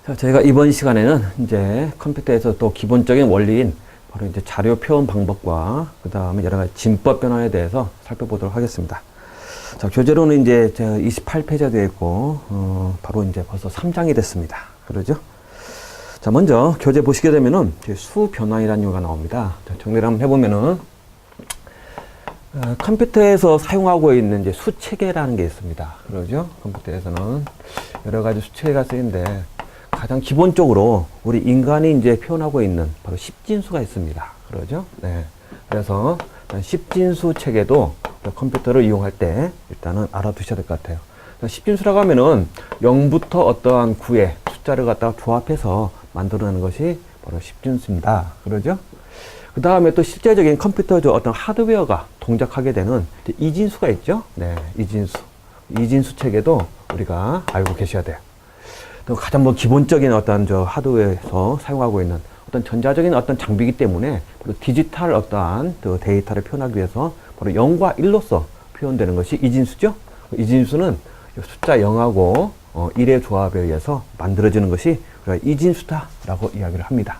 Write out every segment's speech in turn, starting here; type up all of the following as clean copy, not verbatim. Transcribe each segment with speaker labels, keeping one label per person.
Speaker 1: 자, 저희가 이번 시간에는 이제 컴퓨터에서 또 기본적인 원리인 바로 이제 자료 표현 방법과 그 다음에 여러 가지 진법 변환에 대해서 살펴보도록 하겠습니다. 자, 교재로는 이제 28페이지가 되어 있고, 바로 이제 벌써 3장이 됐습니다. 그러죠? 자, 먼저 교재 보시게 되면은 수 변환이라는 용어가 나옵니다. 자, 정리를 한번 해보면은, 컴퓨터에서 사용하고 있는 이제 수 체계라는 게 있습니다. 그러죠? 컴퓨터에서는 여러 가지 수 체계가 쓰이는데, 가장 기본적으로 우리 인간이 이제 표현하고 있는 바로 십진수가 있습니다. 그러죠? 네. 그래서 십진수 체계도 컴퓨터를 이용할 때 일단은 알아두셔야 될 것 같아요. 십진수라고 하면은 0부터 어떠한 구의 숫자를 갖다가 조합해서 만들어내는 것이 바로 십진수입니다. 그러죠? 그 다음에 또 실제적인 컴퓨터 어떤 하드웨어가 동작하게 되는 이진수가 있죠? 네. 이진수. 이진수 체계도 우리가 알고 계셔야 돼요. 또 가장 기본적인 어떤 하드웨어에서 사용하고 있는 어떤 전자적인 어떤 장비이기 때문에 바로 디지털 어떠한 데이터를 표현하기 위해서 바로 0과 1로서 표현되는 것이 이진수죠. 이진수는 숫자 0하고 1의 조합에 의해서 만들어지는 것이 우리가 이진수다라고 이야기를 합니다.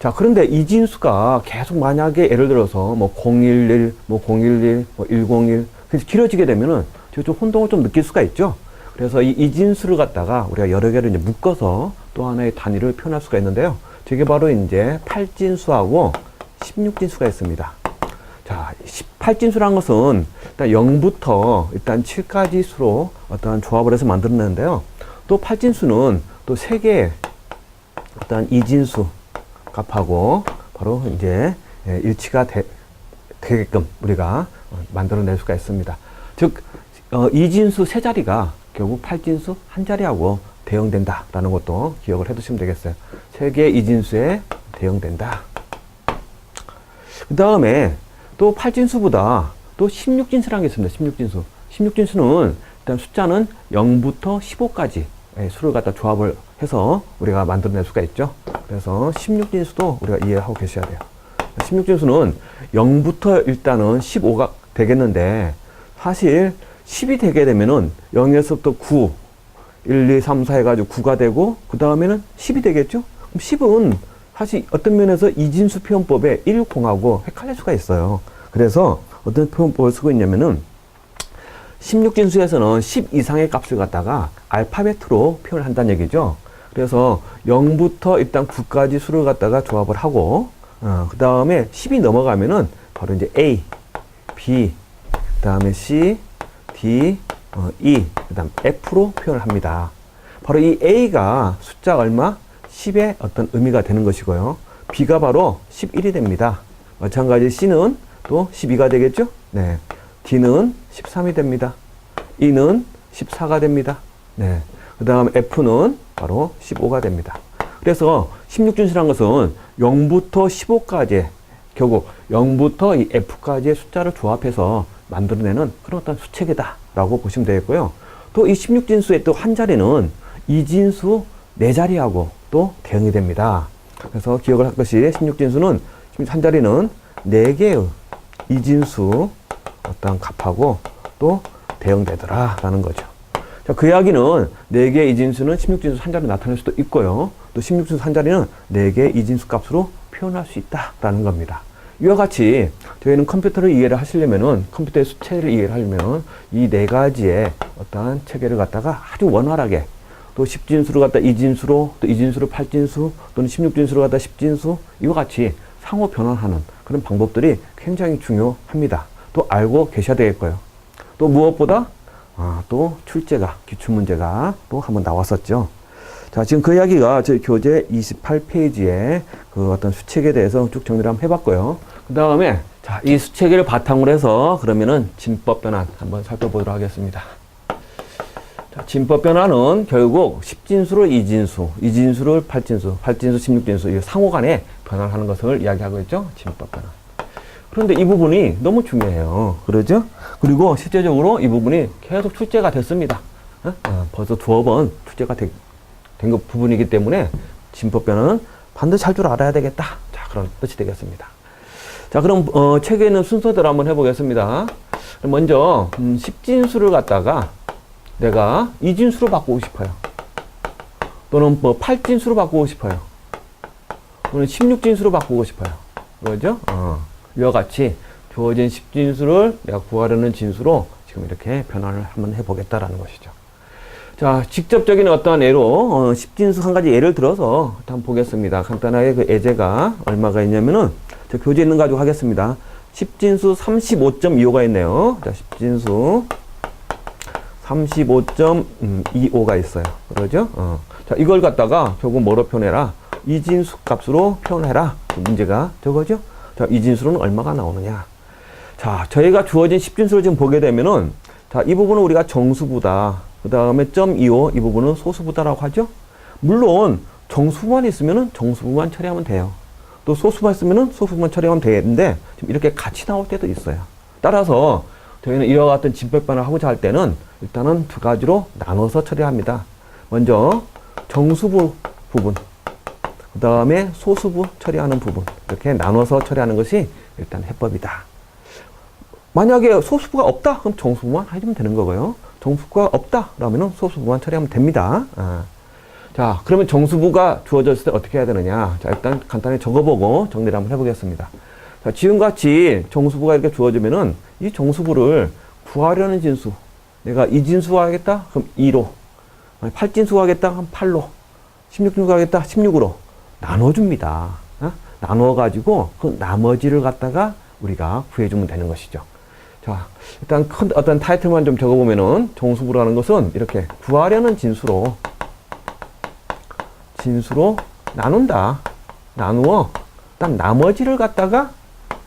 Speaker 1: 자, 그런데 이진수가 계속 만약에 예를 들어서 011, 011, 101 그래서 길어지게 되면은 좀 혼동을 좀 느낄 수가 있죠. 그래서 이 이진수를 갖다가 우리가 여러 개를 이제 묶어서 또 하나의 단위를 표현할 수가 있는데요. 저게 바로 이제 8진수하고 16진수가 있습니다. 자, 18진수라는 것은 일단 0부터 일단 7까지 수로 어떠한 조합을 해서 만들어내는데요. 또 8진수는 또 3개의 어떠한 이진수 값하고 바로 이제 일치가 되게끔 우리가 만들어낼 수가 있습니다. 즉, 이진수 3자리가 결국 8진수 한 자리하고 대응된다라는 것도 기억을 해두시면 되겠어요. 3개의 이진수에 대응된다. 그 다음에 또 8진수보다 또 16진수라는 게 있습니다. 16진수. 16진수는 일단 숫자는 0부터 15까지 수를 갖다 조합을 해서 우리가 만들어낼 수가 있죠. 그래서 16진수도 우리가 이해하고 계셔야 돼요. 16진수는 0부터 일단은 15가 되겠는데 사실 10이 되게 되면은 0에서부터 9, 1, 2, 3, 4 해가지고 9가 되고, 그 다음에는 10이 되겠죠? 그럼 10은 사실 어떤 면에서 이진수 표현법에 1, 0하고 헷갈릴 수가 있어요. 그래서 어떤 표현법을 쓰고 있냐면은 16진수에서는 10 이상의 값을 갖다가 알파벳으로 표현을 한다는 얘기죠. 그래서 0부터 일단 9까지 수를 갖다가 조합을 하고, 그 다음에 10이 넘어가면은 바로 이제 A, B, 그 다음에 C, D, E, 그 다음 F로 표현을 합니다. 바로 이 A가 숫자 얼마? 10의 어떤 의미가 되는 것이고요. B가 바로 11이 됩니다. 마찬가지 C는 또 12가 되겠죠? 네. D는 13이 됩니다. E는 14가 됩니다. 네. 그 다음 F는 바로 15가 됩니다. 그래서 16진수라는 것은 0부터 15까지 결국 0부터 이 F까지의 숫자를 조합해서 만들어내는 그런 어떤 수체계다라고 보시면 되겠고요. 또 이 16진수의 또 한 자리는 이진수 4자리하고 또 대응이 됩니다. 그래서 기억을 할 것이 16진수는 한 자리는 4개의 이진수 어떤 값하고 또 대응되더라라는 거죠. 자, 그 이야기는 4개의 이진수는 16진수 한 자리로 나타낼 수도 있고요. 또 16진수 한 자리는 4개의 이진수 값으로 표현할 수 있다라는 겁니다. 이와 같이 저희는 컴퓨터를 이해를 하시려면은 컴퓨터의 수체를 이해를 하려면 이 4가지의 어떠한 체계를 갖다가 아주 원활하게 또 10진수를 갖다 이진수로 또 이진수를 8진수 또는 16진수를 갖다 10진수 이와 같이 상호 변환하는 그런 방법들이 굉장히 중요합니다. 또 알고 계셔야 되겠고요. 또 무엇보다 또 출제가 기출문제가 또 한번 나왔었죠. 자, 지금 그 이야기가 저희 교재 28페이지에 그 어떤 수체계에 대해서 쭉 정리를 한번 해봤고요. 그 다음에, 자, 이 수체계를 바탕으로 해서 그러면은 진법 변환 한번 살펴보도록 하겠습니다. 자, 진법 변환은 결국 10진수를 이진수, 이진수를 8진수, 8진수, 16진수, 이 상호 간에 변환하는 것을 이야기하고 있죠. 진법 변환. 그런데 이 부분이 너무 중요해요. 그러죠? 그리고 실제적으로 이 부분이 계속 출제가 됐습니다. 벌써 2번 출제가 된 부분이기 때문에 진법 변환은 반드시 할 줄 알아야 되겠다. 자, 그런 뜻이 되겠습니다. 자, 그럼 책에 있는 순서대로 한번 해보겠습니다. 먼저 10진수를 갖다가 내가 이진수로 바꾸고 싶어요. 또는 뭐 8진수로 바꾸고 싶어요. 또는 16진수로 바꾸고 싶어요. 그러죠? 이와 같이 주어진 10진수를 내가 구하려는 진수로 지금 이렇게 변환을 한번 해보겠다라는 것이죠. 자, 직접적인 어떠한 예로 10진수 한 가지 예를 들어서 한번 보겠습니다. 간단하게 그 예제가 얼마가 있냐면은 저 교재 있는 거 가지고 하겠습니다. 10진수 35.25가 있네요. 자, 10진수 35.25가 있어요. 그러죠? 자, 이걸 갖다가 결국 뭐로 표현해라? 이진수 값으로 표현해라. 문제가 저거죠? 자, 이진수로는 얼마가 나오느냐? 자, 저희가 주어진 10진수를 지금 보게 되면은, 자, 이 부분은 우리가 정수부다. 그 다음에 .25, 이 부분은 소수부다라고 하죠? 물론, 정수부만 있으면은 정수부만 처리하면 돼요. 또 소수만 있으면은 소수부만 처리하면 되는데, 지금 이렇게 같이 나올 때도 있어요. 따라서, 저희는 이와 같은 진법반을 하고자 할 때는, 일단은 두 가지로 나눠서 처리합니다. 먼저, 정수부 부분, 그 다음에 소수부 처리하는 부분, 이렇게 나눠서 처리하는 것이 일단 해법이다. 만약에 소수부가 없다? 그럼 정수부만 해주면 되는 거고요. 정수부가 없다? 그러면 소수부만 처리하면 됩니다. 자, 그러면 정수부가 주어졌을 때 어떻게 해야 되느냐? 자, 일단 간단히 적어보고 정리를 한번 해보겠습니다. 자, 지금같이 정수부가 이렇게 주어지면은 이 정수부를 구하려는 진수. 내가 이 진수 하겠다? 그럼 2로. 8진수 하겠다? 그럼 8로. 16진수 하겠다? 16으로. 나눠줍니다. 나눠가지고 그 나머지를 갖다가 우리가 구해주면 되는 것이죠. 자, 일단 큰 어떤 타이틀만 좀 적어보면은 정수부라는 것은 이렇게 구하려는 진수로 나눈다. 나누어 일단 나머지를 갖다가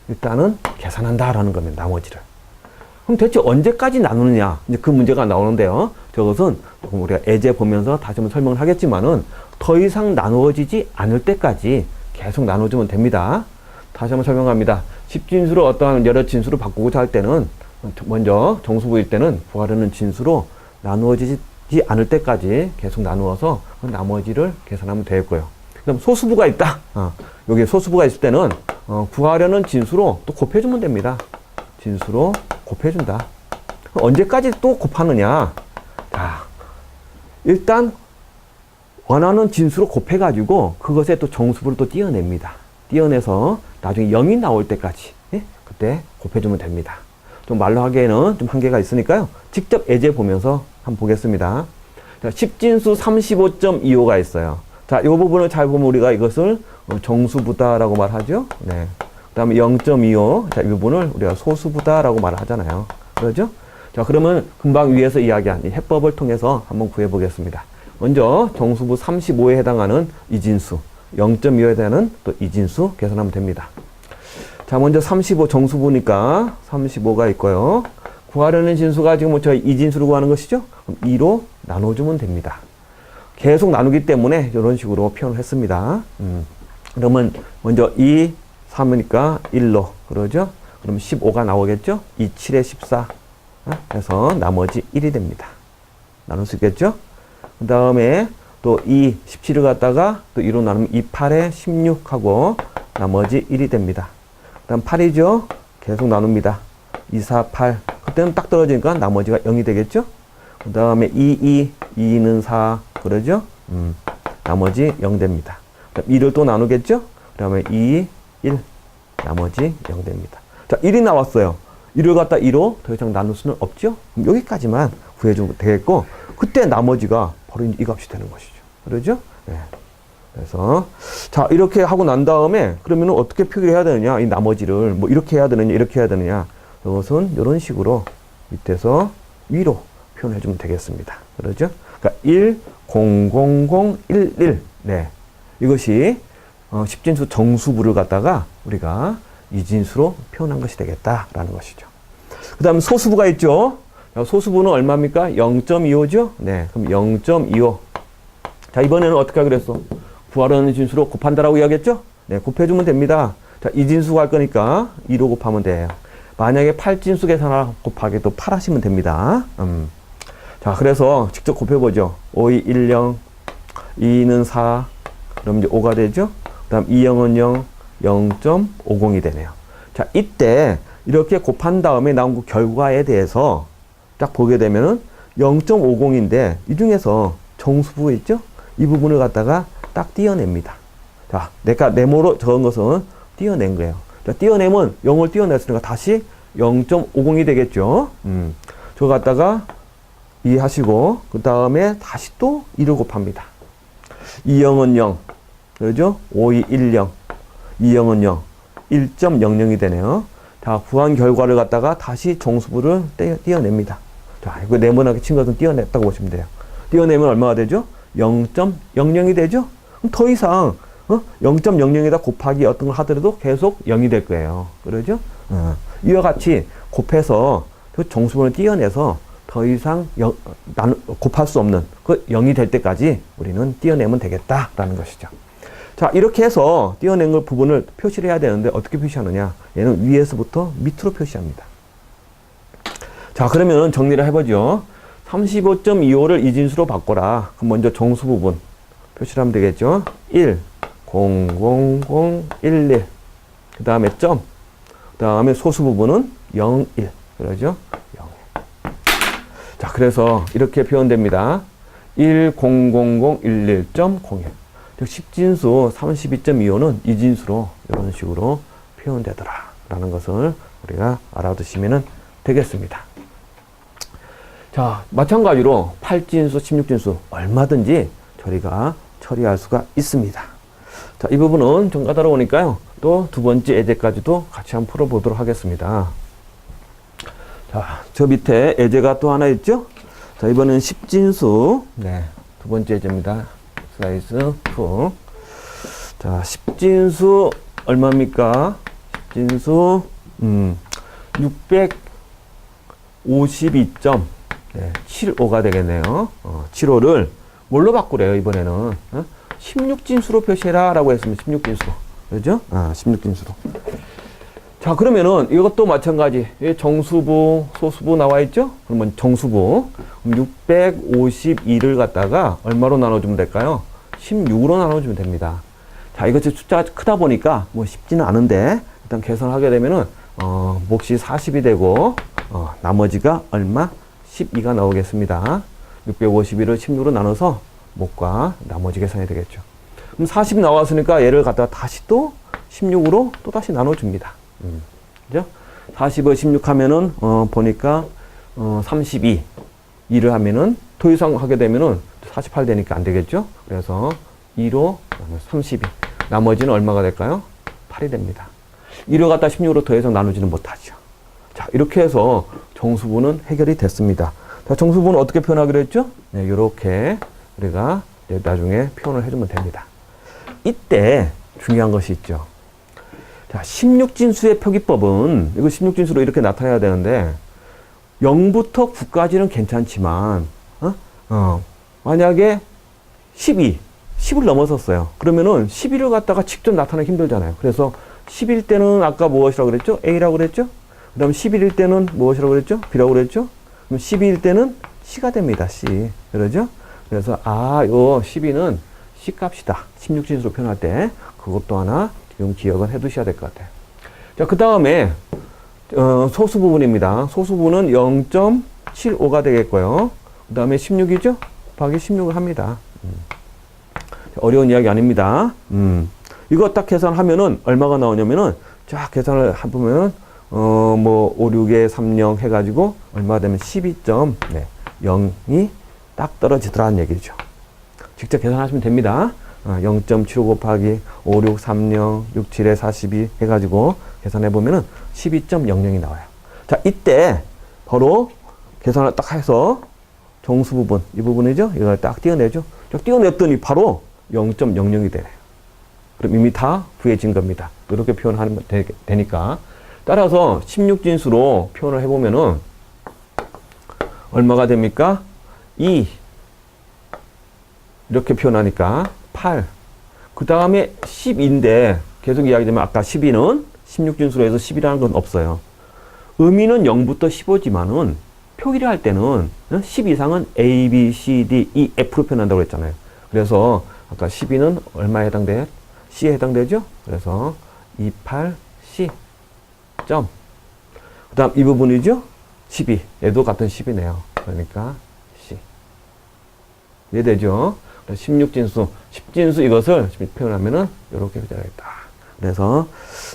Speaker 1: 일단은 계산한다라는 겁니다. 나머지를. 그럼 대체 언제까지 나누느냐? 이제 그 문제가 나오는데요. 저것은 조금 우리가 예제 보면서 다시 한번 설명을 하겠지만은 더 이상 나누어지지 않을 때까지 계속 나눠주면 됩니다. 다시 한번 설명합니다. 10진수로 어떠한 여러 진수로 바꾸고자 할 때는 먼저 정수부일 때는 구하려는 진수로 나누어지지 않을 때까지 계속 나누어서 나머지를 계산하면 되겠고요. 그다음 소수부가 있다. 여기 소수부가 있을 때는 구하려는 진수로 또 곱해주면 됩니다. 진수로 곱해준다. 언제까지 또 곱하느냐? 자, 일단 원하는 진수로 곱해가지고 그것에 또 정수부를 또 띄어냅니다. 띄어내서 나중에 0이 나올 때까지 그때 곱해주면 됩니다. 좀 말로 하기에는 좀 한계가 있으니까요. 직접 예제 보면서 한번 보겠습니다. 자, 10진수 35.25가 있어요. 자, 이 부분을 잘 보면 우리가 이것을 정수부다라고 말하죠. 네. 그 다음에 0.25. 자, 이 부분을 우리가 소수부다라고 말을 하잖아요. 그러죠? 자, 그러면 금방 위에서 이야기한 이 해법을 통해서 한번 구해보겠습니다. 먼저 정수부 35에 해당하는 이진수, 0.25에 해당하는 또 이진수 계산하면 됩니다. 자, 먼저 35 정수부니까 35가 있고요. 구하려는 진수가 지금 저희 이진수를 구하는 것이죠? 그럼 2로 나눠주면 됩니다. 계속 나누기 때문에 이런 식으로 표현을 했습니다. 그러면 먼저 2, 3이니까 1로 그러죠? 그럼 15가 나오겠죠? 2, 7에 14 해서 나머지 1이 됩니다. 나눌 수 있겠죠? 그 다음에 또 2, 17을 갖다가 또 2로 나누면 2, 8에 16하고 나머지 1이 됩니다. 그 다음 8이죠? 계속 나눕니다. 2, 4, 8. 그때는 딱 떨어지니까 나머지가 0이 되겠죠? 그 다음에 2, 2는 4. 그러죠? 나머지 0 됩니다. 그 다음 2를 또 나누겠죠? 그 다음에 2, 1. 나머지 0 됩니다. 자, 1이 나왔어요. 1을 갖다 2로 더 이상 나눌 수는 없죠? 그럼 여기까지만 구해주면 되겠고, 그때 나머지가 바로 이 값이 되는 것이죠. 그러죠? 네. 그래서, 자, 이렇게 하고 난 다음에, 그러면 어떻게 표기를 해야 되느냐? 이 나머지를, 뭐, 이렇게 해야 되느냐? 이렇게 해야 되느냐? 이것은 이런 식으로 밑에서 위로 표현해주면 되겠습니다. 그러죠? 그러니까 1, 0, 0, 0, 1, 1. 네. 이것이, 10진수 정수부를 갖다가 우리가 이진수로 표현한 것이 되겠다라는 것이죠. 그 다음 소수부가 있죠. 소수부는 얼마입니까? 0.25죠? 네. 그럼 0.25. 자, 이번에는 어떻게 하기로 했어? 구하려는 진수로 곱한다라고 이야기했죠? 네. 곱해주면 됩니다. 자, 이진수 할 거니까 2로 곱하면 돼요. 만약에 8진수 계산하라 곱하기 또 8 하시면 됩니다. 자, 그래서 직접 곱해보죠. 5, 2, 1, 0. 2는 4. 그럼 이제 5가 되죠? 그 다음 2, 0은 0. 0.50이 되네요. 자, 이때 이렇게 곱한 다음에 나온 그 결과에 대해서 딱 보게 되면은 0.50인데 이 중에서 정수부 있죠? 이 부분을 갖다가 딱 띄어냅니다. 자, 내가 네모로 적은 것은 띄어낸 거예요. 자, 띄어내면 0을 띄어냈으니까 다시 0.50이 되겠죠. 저거 갖다가 이해하시고 그 다음에 다시 또 2를 곱합니다. 2영은 0, 그러죠? 5, 2, 1, 0. 2영은 0, 1.00이 되네요. 자, 구한 결과를 갖다가 다시 정수부를 띄어냅니다. 자, 이거 네모나게 친 것은 띄어냈다고 보시면 돼요. 띄어내면 얼마가 되죠? 0.00이 되죠? 그럼 더 이상 0.00에다 곱하기 어떤 걸 하더라도 계속 0이 될 거예요. 그러죠? 이와 같이 곱해서 그 정수분을 띄어내서 더 이상 곱할 수 없는 그 0이 될 때까지 우리는 띄어내면 되겠다라는 것이죠. 자, 이렇게 해서 띄어낸 걸 부분을 표시를 해야 되는데 어떻게 표시하느냐? 얘는 위에서부터 밑으로 표시합니다. 자, 그러면 정리를 해보죠. 35.25를 이진수로 바꿔라. 그럼 먼저 정수 부분 표시를 하면 되겠죠. 1, 0, 0, 0, 1, 1. 그 다음에 점. 그 다음에 소수 부분은 0, 1. 그러죠? 0, 1. 자, 그래서 이렇게 표현됩니다. 1, 0, 0, 0, 1, 1.01. 즉, 10진수 32.25는 이진수로 이런 식으로 표현되더라. 라는 것을 우리가 알아두시면 되겠습니다. 자, 마찬가지로 8진수, 16진수 얼마든지 저희가 처리할 수가 있습니다. 자, 이 부분은 좀 까다로우니까요. 또 두 번째 예제까지도 같이 한번 풀어보도록 하겠습니다. 자, 저 밑에 예제가 또 하나 있죠? 자, 이번엔 10진수. 네, 두 번째 예제입니다. 슬라이스 2. 자, 10진수 얼마입니까? 10진수, 652.75가 되겠네요. 75를 뭘로 바꾸래요, 이번에는? 16진수로 표시해라 라고 했으면 16진수로. 그죠? 16진수로. 자, 그러면은 이것도 마찬가지. 정수부, 소수부 나와 있죠? 그러면 정수부. 652를 갖다가 얼마로 나눠주면 될까요? 16으로 나눠주면 됩니다. 자, 이것이 숫자가 크다 보니까 뭐 쉽지는 않은데 일단 계산하게 되면은 몫이 40이 되고 나머지가 얼마? 12가 나오겠습니다. 651을 16으로 나눠서 몫과 나머지 계산이 되겠죠. 그럼 40 나왔으니까 얘를 갖다가 다시 또 16으로 또 다시 나눠줍니다. 그죠? 40을 16 하면은, 보니까, 32. 2를 하면은, 더 이상 하게 되면은 48 되니까 안 되겠죠? 그래서 2로 32. 나머지는 얼마가 될까요? 8이 됩니다. 2를 갖다 16으로 더 이상 나누지는 못하죠. 자, 이렇게 해서 정수부는 해결이 됐습니다. 자, 정수부는 어떻게 표현하기로 했죠? 네, 요렇게 우리가 나중에 표현을 해주면 됩니다. 이때 중요한 것이 있죠. 자, 16진수의 표기법은, 이거 16진수로 이렇게 나타내야 되는데, 0부터 9까지는 괜찮지만, 만약에 10을 넘어섰어요. 그러면은 11을 갖다가 직접 나타내기 힘들잖아요. 그래서 10일 때는 아까 무엇이라고 그랬죠? A라고 그랬죠? 그 다음 11일 때는 무엇이라고 그랬죠? B라고 그랬죠? 그럼 12일 때는 C가 됩니다. C. 그러죠? 그래서, 요 12는 C 값이다. 16진수로 표현할 때. 그것도 하나 좀 기억은 해 두셔야 될 것 같아요. 자, 그 다음에, 소수 부분입니다. 소수 부분은 0.75가 되겠고요. 그 다음에 16이죠? 곱하기 16을 합니다. 어려운 이야기 아닙니다. 이거 딱 계산하면은 얼마가 나오냐면은, 쫙 계산을 해보면, 5, 6에 30 해가지고, 얼마 되면 12.0이 딱 떨어지더라는 얘기죠. 직접 계산하시면 됩니다. 0.75 곱하기 5, 6, 30, 6, 7에 42 해가지고 계산해보면은 12.00이 나와요. 자, 이때 바로 계산을 딱 해서 정수 부분, 이 부분이죠? 이걸 딱 띄어내죠? 딱 띄어냈더니 바로 0.00이 되네요. 그럼 이미 다 구해진 겁니다. 이렇게 표현하면 되니까. 따라서 16진수로 표현을 해보면은 얼마가 됩니까? 2. 이렇게 표현하니까 8. 그 다음에 10인데 계속 이야기되면 아까 12는 16진수로 해서 10이라는 건 없어요. 의미는 0부터 15지만은 표기를 할 때는 10 이상은 A, B, C, D, E, F로 표현한다고 했잖아요. 그래서 아까 12는 얼마에 해당돼? C에 해당되죠? 그래서 28, C. 점. 그 다음 이 부분이죠? 12. 얘도 같은 10이네요. 그러니까 C. 이해되죠? 16진수, 10진수 이것을 표현하면은 이렇게 표현하겠다 그래서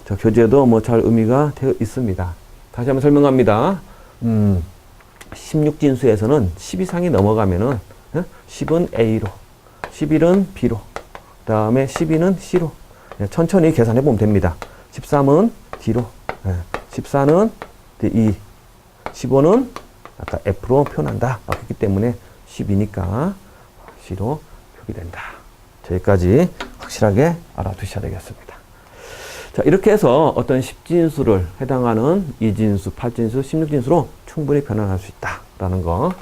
Speaker 1: 저 교재도 뭐 잘 의미가 되어 있습니다. 다시 한번 설명합니다. 16진수에서는 10 이상이 넘어가면은 10은 A로, 11은 B로, 그 다음에 12는 C로 천천히 계산해 보면 됩니다. 13은 D로, 14는 E, 15는 아까 F로 표현한다. 그렇기 때문에 10이니까 C로 표기된다. 저기까지 확실하게 알아두셔야 되겠습니다. 자, 이렇게 해서 어떤 10진수를 해당하는 2진수, 8진수, 16진수로 충분히 변환할 수 있다라는 거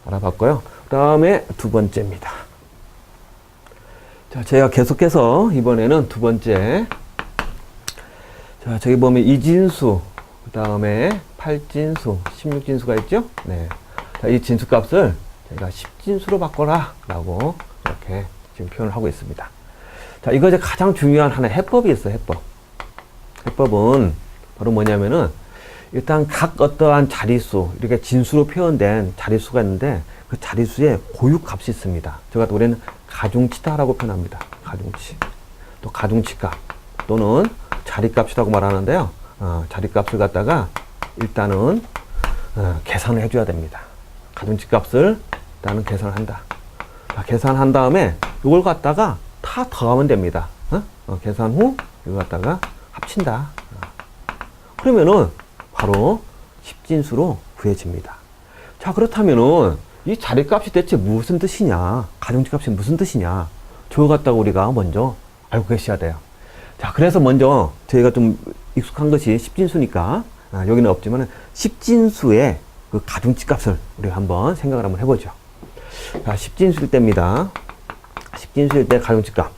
Speaker 1: 알아봤고요. 그 다음에 두 번째입니다. 자, 제가 계속해서 이번에는 두 번째. 자, 저기 보면 2진수, 그 다음에 8진수, 16진수가 있죠? 네. 자, 이 진수값을 제가 10진수로 바꿔라 라고 이렇게 지금 표현을 하고 있습니다. 자, 이거 이제 가장 중요한 하나의 해법이 있어요, 해법. 해법은 바로 뭐냐면은 일단 각 어떠한 자릿수, 이렇게 진수로 표현된 자릿수가 있는데 그 자릿수에 고유값이 있습니다. 저 같은 우리는 가중치다라고 표현합니다. 가중치. 또 가중치값 또는 자릿값이라고 말하는데요. 자릿값을 갖다가 일단은 계산을 해줘야 됩니다. 가중치값을 일단은 계산을 한다. 자, 계산한 다음에 이걸 갖다가 다 더하면 됩니다. 계산 후 이걸 갖다가 합친다. 그러면은 바로 10진수로 구해집니다. 자, 그렇다면은 이 자릿값이 대체 무슨 뜻이냐, 가중치값이 무슨 뜻이냐, 저거 갖다가 우리가 먼저 알고 계셔야 돼요. 자, 그래서 먼저 저희가 좀 익숙한 것이 10진수니까 여기는 없지만 10진수의 그 가중치값을 우리가 한번 생각을 한번 해보죠. 자, 10진수일 때입니다. 10진수일 때 가중치값.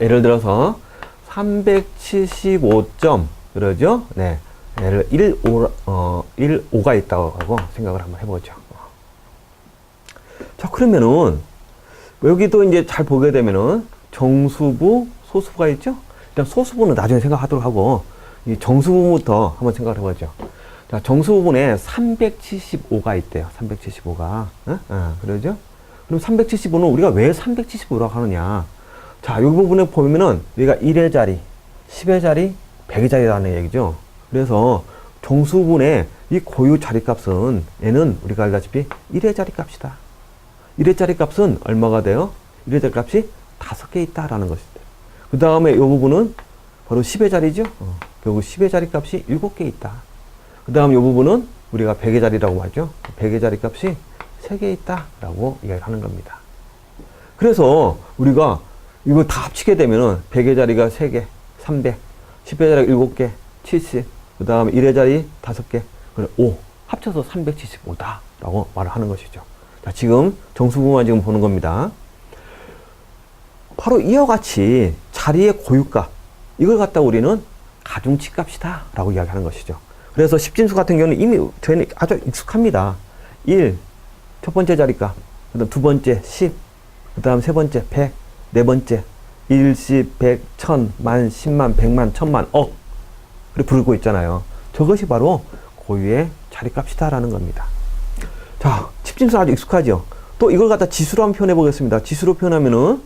Speaker 1: 예를 들어서 375점 그러죠? 네. 얘를 1,5가 있다고 하고 생각을 한번 해보죠. 자, 그러면은 여기도 이제 잘 보게 되면은 정수부, 소수부가 있죠? 일단 소수부는 나중에 생각하도록 하고 이 정수부부터 한번 생각을 해보죠. 자, 정수부분에 375가 있대요. 375가. 그러죠? 그럼 375는 우리가 왜 375라고 하느냐? 자, 이 부분에 보면은 우리가 1의 자리, 10의 자리, 100의 자리라는 얘기죠. 그래서 정수분의 이 고유 자리값은 얘는 우리가 알다시피 1의 자리값이다. 1의 자리값은 얼마가 돼요? 1의 자리값이 5개 있다라는 것입니다. 그 다음에 이 부분은 바로 10의 자리죠. 결국 10의 자리값이 7개 있다. 그 다음 이 부분은 우리가 100의 자리라고 하죠. 100의 자리값이 3개 있다라고 이야기를 하는 겁니다. 그래서 우리가 이거 다 합치게 되면은 100의 자리가 3개, 300, 10의 자리가 7개, 70, 그 다음에 1의 자리 5개, 5, 합쳐서 375다 라고 말을 하는 것이죠. 자, 지금 정수부만 지금 보는 겁니다. 바로 이와 같이 자리의 고유값, 이걸 갖다 우리는 가중치값이다 라고 이야기하는 것이죠. 그래서 10진수 같은 경우는 이미 저희는 아주 익숙합니다. 1, 첫 번째 자리값, 그 다음 두 번째 10, 그 다음 세 번째 100, 네 번째, 1, 10, 100, 1000, 만, 10만, 100만, 1000만, 억. 그렇게 부르고 있잖아요. 저것이 바로 고유의 자리값이다라는 겁니다. 자, 10진수 아주 익숙하죠? 또 이걸 갖다 지수로 한번 표현해 보겠습니다. 지수로 표현하면은,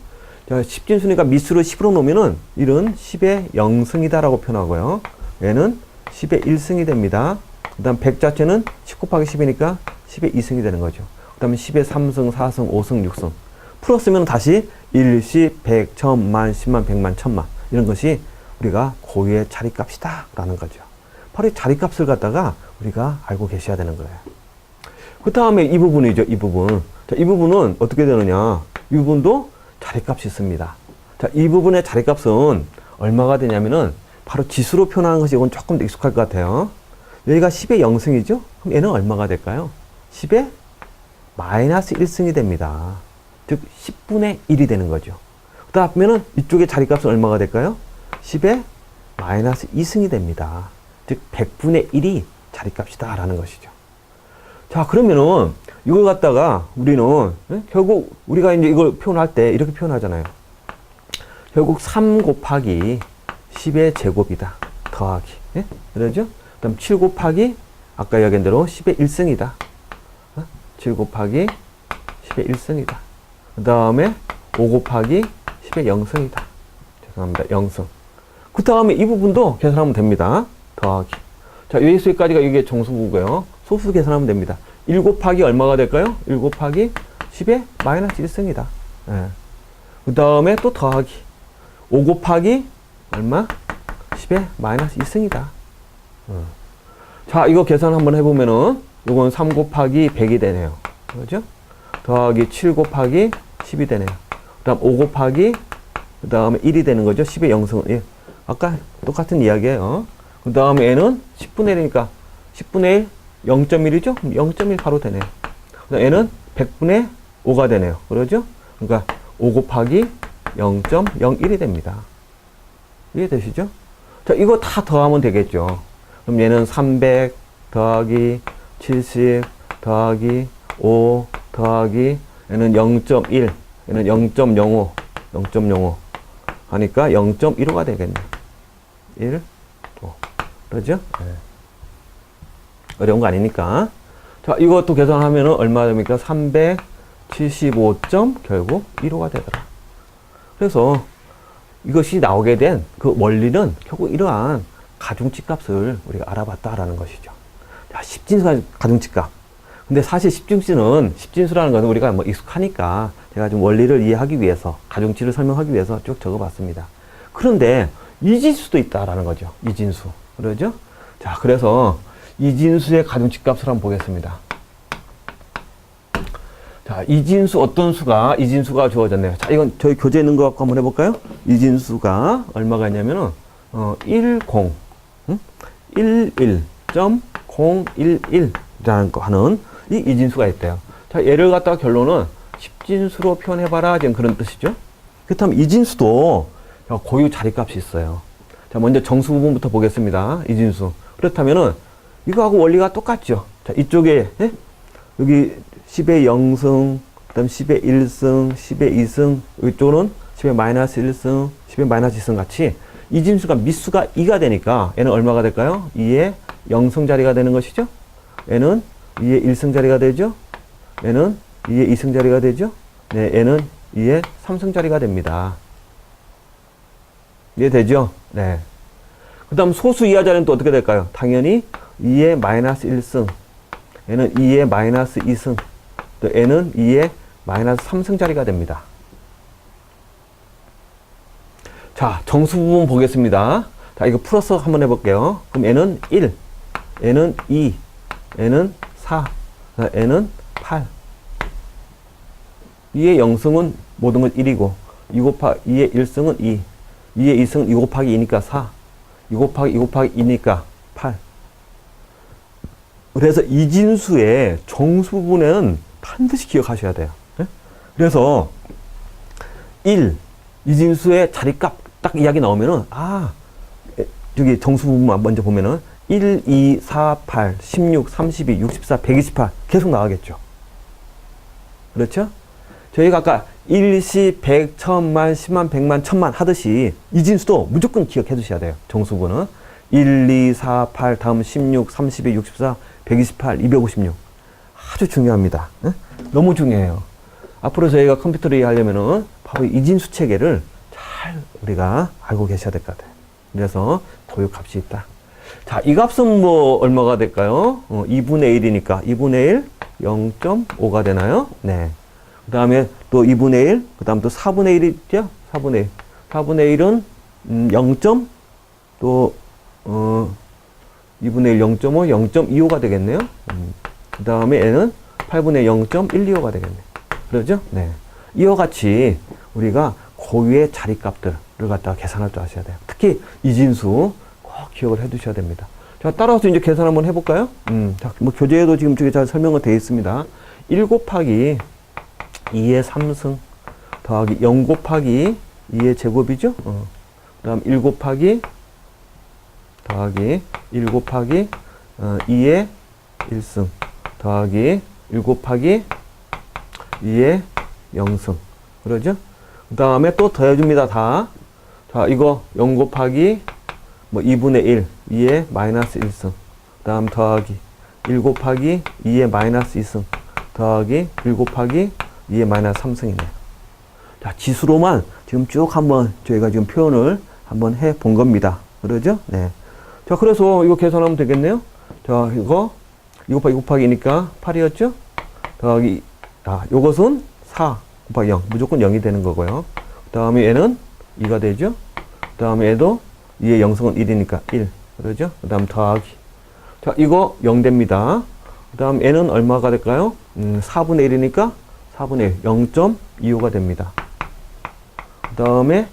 Speaker 1: 자, 10진수니까 미수를 10으로 놓으면은, 1은 10의 0승이다라고 표현하고요. 얘는 10의 1승이 됩니다. 그 다음 100 자체는 10 곱하기 10이니까 10의 2승이 되는 거죠. 그 다음에 10의 3승, 4승, 5승, 6승. 풀었으면 다시 1, 10, 100, 1000, 만, 10만, 100만, 1000만 이런 것이 우리가 고유의 자리값이다 라는 거죠. 바로 이 자리값을 갖다가 우리가 알고 계셔야 되는 거예요. 그 다음에 이 부분이죠. 이 부분. 자, 이 부분은 어떻게 되느냐. 이 부분도 자리값이 있습니다. 자, 이 부분의 자리값은 얼마가 되냐면은 바로 지수로 표현하는 것이 이건 조금 더 익숙할 것 같아요. 여기가 10의 0승이죠. 그럼 얘는 얼마가 될까요? 10의 마이너스 1승이 됩니다. 즉 10분의 1이 되는 거죠. 그 다음에는 이쪽의 자리값은 얼마가 될까요? 10의 마이너스 2승이 됩니다. 즉 100분의 1이 자리값이다 라는 것이죠. 자, 그러면은 이걸 갖다가 우리는 결국 우리가 이제 이걸 표현할 때 이렇게 표현하잖아요. 결국 3 곱하기 10의 제곱이다. 더하기. 그러죠? 그 다음 7 곱하기 아까 이야기한 대로 10의 1승이다. 7 곱하기 10의 1승이다. 그 다음에 5 곱하기 10의 0승이다. 죄송합니다. 0승. 그 다음에 이 부분도 계산하면 됩니다. 더하기. 자, 여기까지가 이게 정수구고요. 소수 계산하면 됩니다. 1 곱하기 얼마가 될까요? 1 곱하기 10의 마이너스 1승이다. 예. 그 다음에 또 더하기. 5 곱하기 얼마? 10의 마이너스 2승이다. 자, 이거 계산 한번 해보면은, 요건 3 곱하기 100이 되네요. 그죠? 더하기 7 곱하기 10이 되네요. 그 다음 5 곱하기, 그 다음에 1이 되는 거죠. 10의 0승은. 예. 아까 똑같은 이야기예요. 그 다음에 얘는 10분의 1이니까 10분의 1, 0.1이죠? 0.1 바로 되네요. 그 다음 얘는 100분의 5가 되네요. 그러죠? 그러니까 5 곱하기 0.01이 됩니다. 이해되시죠? 자, 이거 다 더하면 되겠죠. 그럼 얘는 300 더하기 70 더하기 5 더하기 얘는 0.1 얘는 0.05 0.05 하니까 0.15가 되겠네. 1, 5. 그러죠? 네. 어려운 거 아니니까. 자, 이것도 계산하면은 얼마 됩니까? 375. 결국 1호가 되더라. 그래서 이것이 나오게 된 그 원리는 결국 이러한 가중치값을 우리가 알아봤다라는 것이죠. 자, 십진수가 가중치값. 근데 사실 십진수라는 것은 우리가 뭐 익숙하니까 제가 좀 원리를 이해하기 위해서, 가중치를 설명하기 위해서 쭉 적어봤습니다. 그런데 이진수도 있다라는 거죠. 이진수. 그러죠? 자, 그래서 이진수의 가중치값을 한번 보겠습니다. 자, 이진수 어떤 수가, 이진수가 주어졌네요. 자, 이건 저희 교재에 있는 거 갖고 한번 해볼까요? 이진수가 얼마가 있냐면은, 11.011이라는 거 하는 이 이진수가 있대요. 자, 얘를 갖다가 결론은 십진수로 표현해봐라. 지금 그런 뜻이죠. 그렇다면 이진수도 고유 자리값이 있어요. 자, 먼저 정수 부분부터 보겠습니다. 이진수. 그렇다면은 이거하고 원리가 똑같죠. 자, 이쪽에, 예? 여기 10의 0승, 그 다음 10의 1승, 10의 2승, 이쪽은 10의 마이너스 1승, 10의 마이너스 2승 같이 이진수가 미수가 2가 되니까 얘는 얼마가 될까요? 2의 0승 자리가 되는 것이죠. 얘는 2의 1승 자리가 되죠. 얘는 2의 2승 자리가 되죠. 네, 얘는 2의 3승 자리가 됩니다. 이해되죠? 네. 그 다음 소수 이하 자리는 또 어떻게 될까요? 당연히 2의 마이너스 1승, 얘는 2의 마이너스 2승, 또 얘는 2의 마이너스 3승 자리가 됩니다. 자, 정수 부분 보겠습니다. 자, 이거 플러스 한번 해볼게요. 그럼 얘는 1, 얘는 2, 얘는 4, 얘는 8. 2의 0승은 모든 건 1이고, 2의 1승은 2, 2의 2승은 2 곱하기 2니까 4, 2 곱하기 2 곱하기 2니까 8. 그래서 이진수의 정수 부분에는 반드시 기억하셔야 돼요. 네? 그래서 1, 이진수의 자리값 딱 이야기 나오면은, 아, 여기 정수 부분만 먼저 보면은 1, 2, 4, 8, 16, 32, 64, 128 계속 나가겠죠. 그렇죠? 저희가 아까 1시, 100, 1000만, 10만, 100만, 1000만 하듯이 이진수도 무조건 기억해 두셔야 돼요. 정수부는 1, 2, 4, 8, 다음 16, 32, 64, 128, 256 아주 중요합니다. 네? 너무 중요해요. 앞으로 저희가 컴퓨터를 이해하려면은 바로 이진수 체계를 잘 우리가 알고 계셔야 될 것 같아요. 그래서 고유 값이 있다. 자, 이 값은 뭐 얼마가 될까요? 2분의 1이니까 2분의 1 0.5가 되나요? 네. 그 다음에 또 2분의 1, 그 다음 또 4분의 1 있죠? 4분의 1. 4분의 1은 0. 또 2분의 1 0.5, 0.25가 되겠네요. 그 다음에 얘는 8분의 0.125가 되겠네. 그러죠? 네. 이와 같이 우리가 고유의 자리값들을 갖다가 계산할 줄 아셔야 돼요. 특히 이진수 꼭 기억을 해 두셔야 됩니다. 자, 따라서 이제 계산 한번 해볼까요? 자, 뭐 교재에도 지금 저기 잘 설명은 되어 있습니다. 1 곱하기 2의 3승 더하기 0 곱하기 2의 제곱이죠? 그 다음 1 곱하기 더하기 1 곱하기 2의 1승 더하기 1 곱하기 2의 0승. 그러죠? 그 다음에 또 더해줍니다. 다. 자, 이거 0 곱하기 뭐 2분의 1, 2의 마이너스 1승. 그 다음 더하기 1 곱하기 2의 마이너스 2승. 더하기 1 곱하기 2의 마이너스 3승이네요. 자, 지수로만 지금 쭉 한번 저희가 지금 표현을 한번 해 본 겁니다. 그러죠? 네. 자, 그래서 이거 계산하면 되겠네요. 자, 이거 2 곱하기 2곱하기니까 8이었죠? 더하기, 요것은 4 곱하기 0. 무조건 0이 되는 거고요. 그 다음에 얘는 2가 되죠? 그 다음에 얘도 2의 영성은 1이니까 1. 그러죠? 그 다음 더하기. 자, 이거 0 됩니다. 그 다음 얘는 얼마가 될까요? 4분의 1이니까 4분의 1. 0.25가 됩니다. 그 다음에,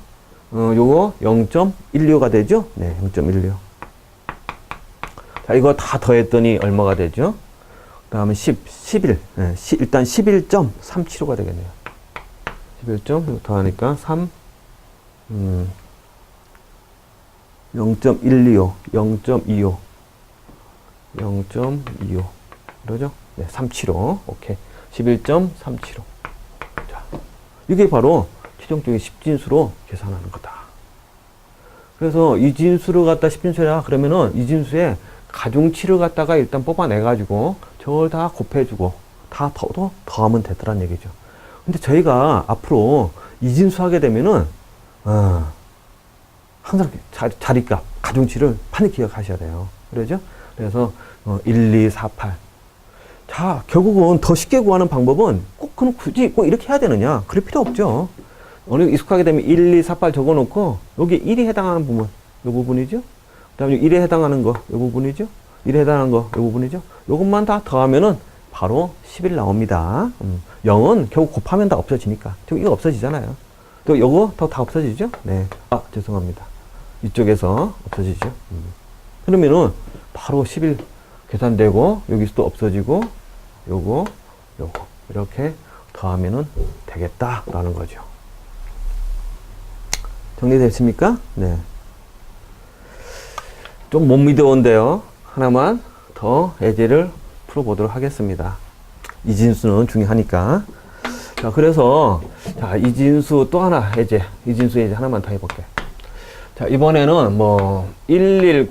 Speaker 1: 요거 0.125가 되죠? 네, 0.125. 자, 이거 다 더했더니 얼마가 되죠? 그 다음에 11. 네, 일단 11.375가 되겠네요. 11점 더하니까 3, 0.125, 0.25, 0.25. 그러죠? 네, 375. 오케이. 11.375. 자, 이게 바로 최종적인 10진수로 계산하는 거다. 그래서 이 진수를 갖다 10진수라 그러면은 이 진수에 가중치를 갖다가 일단 뽑아내가지고 저걸 다 곱해주고 다 더하면 되더란 얘기죠. 근데 저희가 앞으로 이진수 하게 되면은, 항상 자리값, 가중치를 많이 기억하셔야 돼요. 그러죠? 그래서, 1, 2, 4, 8. 자, 결국은 더 쉽게 구하는 방법은 그럼 굳이 꼭 이렇게 해야 되느냐? 그럴 필요 없죠. 어느 익숙하게 되면 1, 2, 4, 8 적어 놓고, 여기 1이 해당하는 부분, 요 부분이죠? 그 다음에 1에 해당하는 거, 요 부분이죠? 1에 해당하는 거, 요 부분이죠? 요것만 다 더하면은 바로 11 나옵니다. 0은 결국 곱하면 다 없어지니까. 지금 이거 없어지잖아요. 또 요거 다 없어지죠? 네. 죄송합니다. 이쪽에서 없어지죠. 그러면은 바로 11 계산되고, 여기서 또 없어지고, 요거, 이렇게 더하면은 되겠다라는 거죠. 정리됐습니까? 네. 좀 못 믿어온데요. 하나만 더 예제를 풀어보도록 하겠습니다. 이진수는 중요하니까. 자, 그래서, 자, 이진수 또 하나 예제, 이진수 예제 하나만 더 해볼게요. 자, 이번에는 뭐, 110,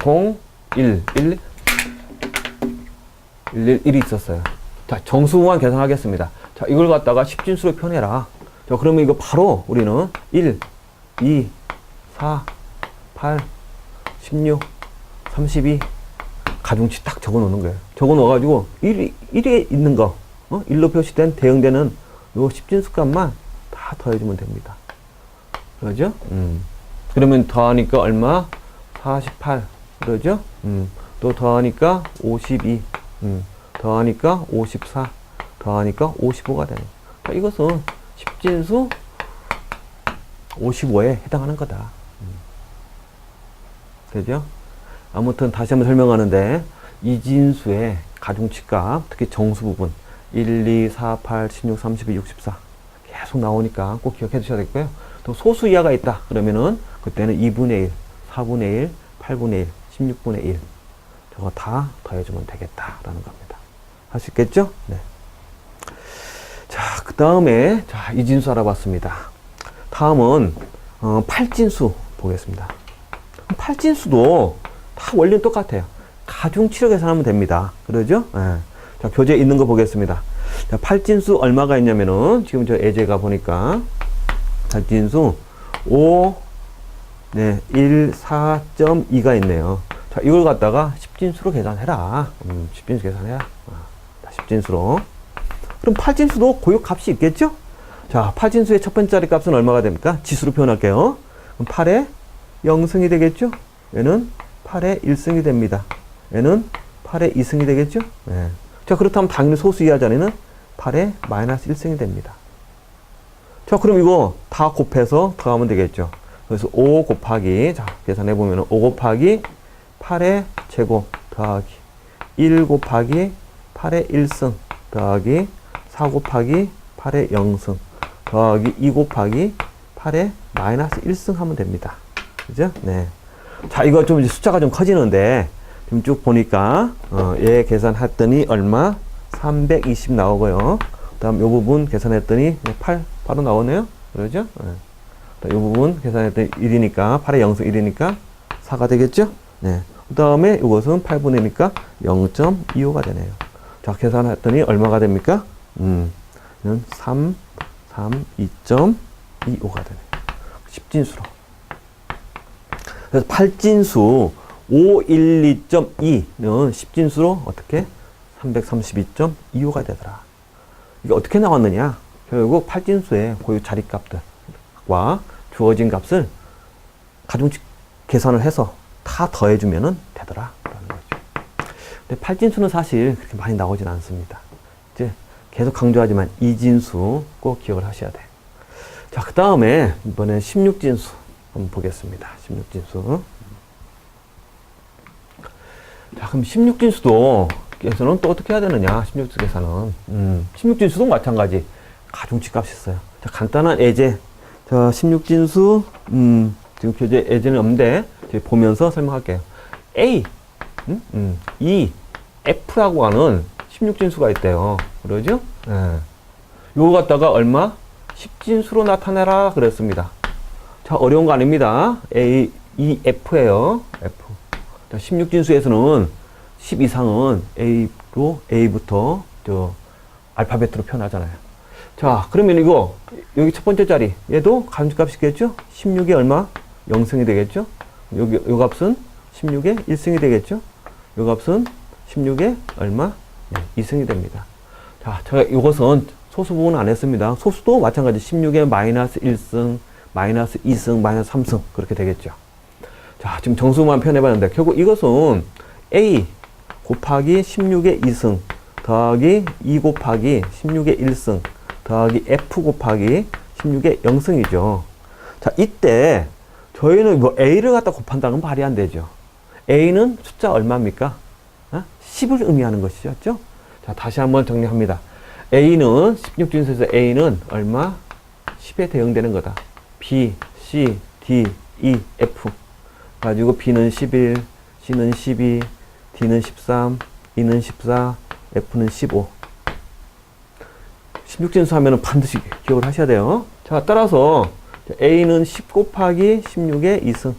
Speaker 1: 1이 있었어요. 자, 정수만 계산하겠습니다. 자, 이걸 갖다가 10진수로 표현해라. 자, 그러면 이거 바로 우리는 1, 2, 4, 8, 16, 32, 가중치 딱 적어 놓는 거예요. 적어 넣어가지고 1에 있는 거, 1로 표시된 대응되는 요 10진수 값만 다 더해주면 됩니다. 그러죠? 그러면 더하니까 얼마? 48. 그러죠? 또 더하니까 52. 더하니까 54. 더하니까 55가 되네. 자, 이것은 10진수 55에 해당하는 거다. 되죠? 아무튼 다시 한번 설명하는데, 이진수의 가중치값, 특히 정수 부분 1, 2, 4, 8, 16, 32, 64 계속 나오니까 꼭 기억해 두셔야 되고요. 또 소수 이하가 있다 그러면은 그때는 2분의 1, 4분의 1, 8분의 1, 16분의 1 저거 다 더해주면 되겠다라는 겁니다. 할 수 있겠죠? 네. 자, 그 다음에 자, 이진수 알아봤습니다. 다음은 8진수 보겠습니다. 8진수도 다 원리는 똑같아요. 가중치로 계산하면 됩니다. 그러죠? 네. 자, 교재에 있는 거 보겠습니다. 자, 8진수 얼마가 있냐면은, 지금 저 예제가 보니까, 8진수 5, 네, 1, 4.2가 있네요. 자, 이걸 갖다가 10진수로 계산해라. 10진수 계산해라. 10진수로. 그럼 8진수도 고유 값이 있겠죠? 자, 8진수의 첫 번째 자리 값은 얼마가 됩니까? 지수로 표현할게요. 그럼 8에 0승이 되겠죠? 얘는 8에 1승이 됩니다. 얘는 8에 2승이 되겠죠? 네. 자, 그렇다면 당연히 소수 이하 자리는 8에 마이너스 1승이 됩니다. 자, 그럼 이거 다 곱해서 더하면 되겠죠? 그래서 5 곱하기, 자, 계산해보면 5 곱하기 8의 제곱 더하기 1 곱하기 8의 1승 더하기 4 곱하기 8의 0승 더하기 2 곱하기 8의 마이너스 1승 하면 됩니다. 그죠? 네. 자, 이거 좀 이제 숫자가 좀 커지는데, 지금 쭉 보니까, 얘 계산했더니 얼마? 320 나오고요. 그 다음 요 부분 계산했더니 8 바로 나오네요. 그러죠? 네. 요 부분 계산했더니 1이니까, 8의 0승 1이니까 4가 되겠죠? 네. 그 다음에 이것은 8분의 1이니까 0.25가 되네요. 자, 계산했더니 얼마가 됩니까? 3, 2점, 25가 되네. 10진수로. 그래서 8진수 512.2는 10진수로 어떻게? 332.25가 되더라. 이게 어떻게 나왔느냐? 결국 8진수의 고유 자리값들과 주어진 값을 가중치 계산을 해서 다 더해주면 되더라. 라는 거죠. 근데 8진수는 사실 그렇게 많이 나오진 않습니다. 이제 계속 강조하지만 2진수 꼭 기억을 하셔야 돼. 자, 그 다음에 이번엔 16진수 한번 보겠습니다. 16진수. 자, 그럼 16진수도 계산은 또 어떻게 해야 되느냐? 16진수 계산은. 16진수도 마찬가지. 가중치 값이 있어요. 자, 간단한 예제. 자, 16진수, 지금 교재 예제는 없는데, 보면서 설명할게요. A, E, F라고 하는 16진수가 있대요. 그러죠? 예. 요거 갖다가 얼마? 10진수로 나타내라 그랬습니다. 자, 어려운 거 아닙니다. A, E, F예요. F. 자, 16진수에서는 10 이상은 A로, A부터 알파벳으로 표현하잖아요. 자, 그러면 이거 여기 첫 번째 자리 얘도 가중치값이겠죠? 16이 얼마? 0승이 되겠죠? 여기 요 값은 16에 1승이 되겠죠? 요 값은 16에 얼마? 네, 2승이 됩니다. 자, 제가 이것은 소수 부분 안 했습니다. 소수도 마찬가지 16에 마이너스 1승, 마이너스 2승, 마이너스 3승 그렇게 되겠죠. 자, 지금 정수만 표현해봤는데 결국 이것은 A 곱하기 16의 2승 더하기 2 곱하기 16의 1승 더하기 F 곱하기 16의 0승이죠. 자, 이때 저희는 뭐 A를 갖다 곱한다는 건 말이 안 되죠. A는 숫자 얼마입니까? 10을 의미하는 것이죠. 자, 다시 한번 정리합니다. A는 16진수에서 A는 얼마? 10에 대응되는 거다. B, C, D, E, F 가지고 B는 11, C는 12, D는 13, E는 14, F는 15. 16진수 하면은 반드시 기억을 하셔야 돼요. 자, 따라서 A는 10 곱하기 16의 2승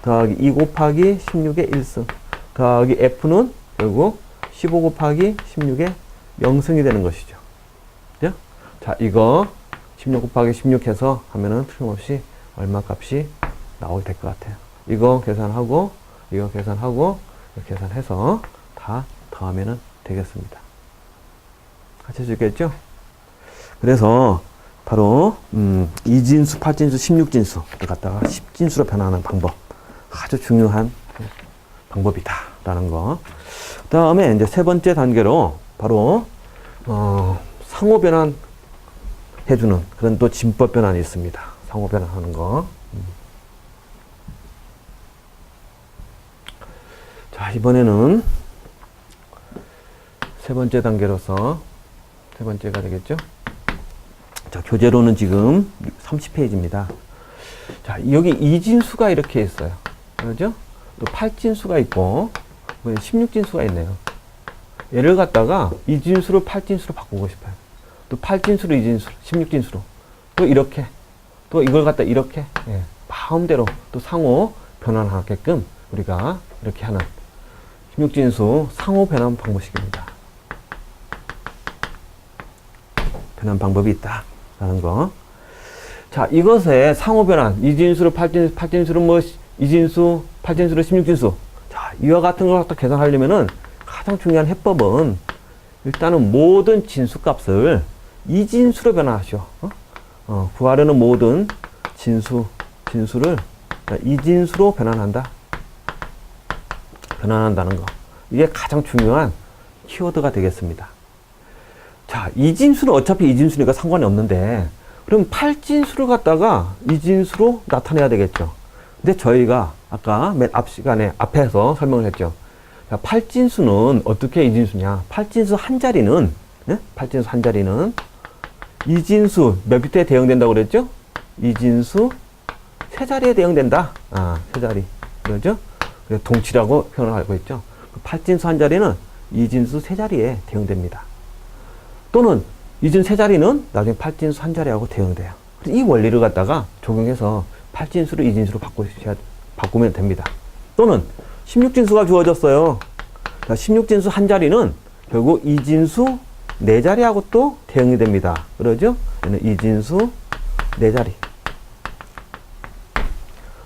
Speaker 1: 더하기 2 곱하기 16의 1승 더하기 F는 결국 15 곱하기 16의 0승이 되는 것이죠. 그죠? 자, 이거 16 곱하기 16 해서 하면은 틀림없이 얼마 값이 나오게 될 것 같아요. 이거 계산하고 이거 계산하고 이거 계산해서 다 더하면은 되겠습니다. 같이 해주겠죠? 그래서 바로 2진수, 8진수, 16진수를 갖다가 10진수로 변화하는 방법 아주 중요한 방법이다 라는 거. 그 다음에 이제 세 번째 단계로 바로 상호 변환 해주는 그런 또 진법 변환이 있습니다. 상호 변환하는 거. 자, 이번에는 세 번째 단계로서 세 번째가 되겠죠. 자, 교재로는 지금 30페이지입니다. 자, 여기 2진수가 이렇게 있어요. 그렇죠? 또 8진수가 있고 16진수가 있네요. 얘를 갖다가 2진수로 8진수로 바꾸고 싶어요. 또 8진수로 2진수로 16진수로 또 이렇게 또 이걸 갖다 이렇게 마음대로 또 상호 변환하게끔 우리가 이렇게 하는 16진수 상호 변환 방법식입니다. 변환 방법이 있다 라는 거. 자, 이것의 상호 변환 2진수로 8진수, 8진수로 뭐 2진수, 8진수로 16진수. 자, 이와 같은 걸 갖다 계산하려면은 가장 중요한 해법은 일단은 모든 진수값을 2진수로 변화하시오. 구하려는 모든 진수를 2진수로 변환한다. 변환한다는 거. 이게 가장 중요한 키워드가 되겠습니다. 자, 2진수는 어차피 2진수니까 상관이 없는데 그럼 8진수를 갖다가 2진수로 나타내야 되겠죠. 근데 저희가 아까 맨 앞 시간에 앞에서 설명을 했죠. 자, 8진수는 어떻게 2진수냐? 8진수 한 자리는 8진수 한 자리는 2진수 몇 비트에 대응된다고 그랬죠? 2진수 세 자리에 대응된다. 세 자리. 그렇죠? 그래서 동치라고 표현을 하고 있죠. 8진수 한 자리는 2진수 세 자리에 대응됩니다. 또는 2진수 세 자리는 나중에 8진수 한 자리하고 대응돼요. 이 원리를 갖다가 적용해서 8진수를 2진수로 바꾸면 됩니다. 또는 16진수가 주어졌어요. 자, 16진수 한 자리는 결국 2진수 네 자리하고 또 대응이 됩니다. 그러죠? 얘는 2진수 네 자리.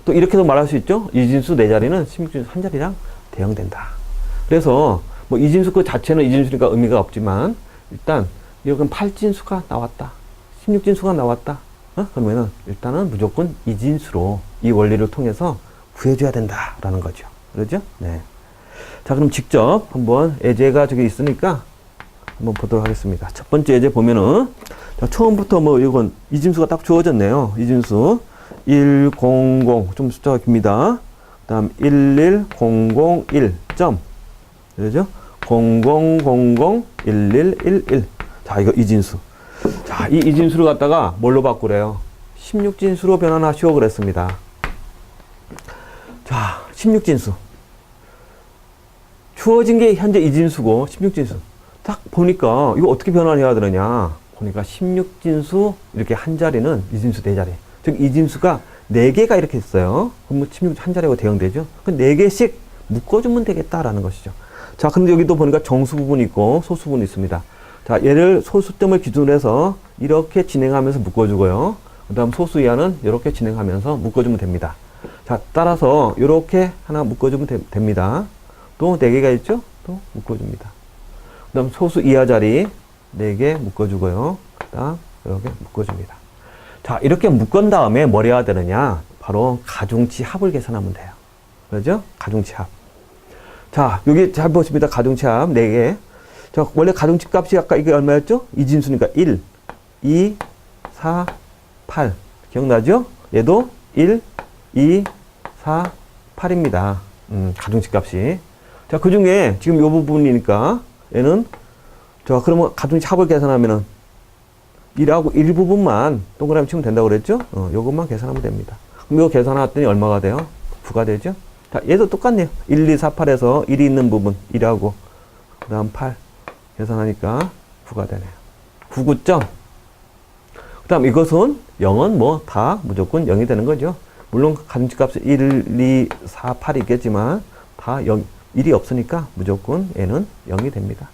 Speaker 1: 또 이렇게도 말할 수 있죠. 이진수 네 자리는 16진수 한 자리랑 대응된다. 그래서 뭐 이진수 그 자체는 이진수니까 의미가 없지만 일단 이건 8진수가 나왔다. 16진수가 나왔다. 그러면은 일단은 무조건 이진수로 이 원리를 통해서 구해줘야 된다라는 거죠. 그러죠? 네. 자, 그럼 직접 한번 예제가 저기 있으니까 한번 보도록 하겠습니다. 첫 번째 예제 보면은 자, 처음부터 뭐 이건 이진수가 딱 주어졌네요. 이진수 100 좀 숫자가 깁니다. 그다음 11001 점. 그러죠? 00001111. 자, 이거 이진수. 자, 이 이진수를 갖다가 뭘로 바꾸래요? 16진수로 변환하시오 그랬습니다. 자, 16진수. 주어진 게 현재 이진수고 16진수. 딱 보니까 이거 어떻게 변환해야 되느냐? 보니까 16진수 이렇게 한 자리는 이진수 네 자리. 즉 이진수가 4개가 이렇게 있어요. 그럼 16 한 자리하고 대응되죠. 그 4개씩 묶어주면 되겠다라는 것이죠. 자, 근데 여기도 보니까 정수 부분이 있고 소수 부분이 있습니다. 자, 얘를 소수점을 기준으로 해서 이렇게 진행하면서 묶어주고요. 그 다음 소수 이하는 이렇게 진행하면서 묶어주면 됩니다. 자, 따라서 이렇게 하나 묶어주면 됩니다. 또 4개가 있죠? 또 묶어줍니다. 그 다음 소수 이하 자리 4개 묶어주고요. 그 다음 이렇게 묶어줍니다. 자, 이렇게 묶은 다음에 뭘 해야 되느냐? 바로 가중치 합을 계산하면 돼요. 그렇죠? 가중치 합. 자, 여기 잘 보십니다. 가중치 합 4개. 자, 원래 가중치 값이 아까 이게 얼마였죠? 이진수니까 1, 2, 4, 8. 기억나죠? 얘도 1, 2, 4, 8입니다. 가중치 값이. 자, 그 중에 지금 이 부분이니까 얘는 자, 그러면 가중치 합을 계산하면은 1하고 1부분만 동그라미 치면 된다고 그랬죠? 요것만 계산하면 됩니다. 그럼 이거 계산했더니 얼마가 돼요? 9가 되죠? 자, 얘도 똑같네요. 1, 2, 4, 8에서 1이 있는 부분 1하고 그 다음 8 계산하니까 9가 되네요. 99점. 그 다음 이것은 0은 뭐 다 무조건 0이 되는 거죠. 물론 가중치 값이 1, 2, 4, 8이 있겠지만 다 0, 1이 없으니까 무조건 얘는 0이 됩니다.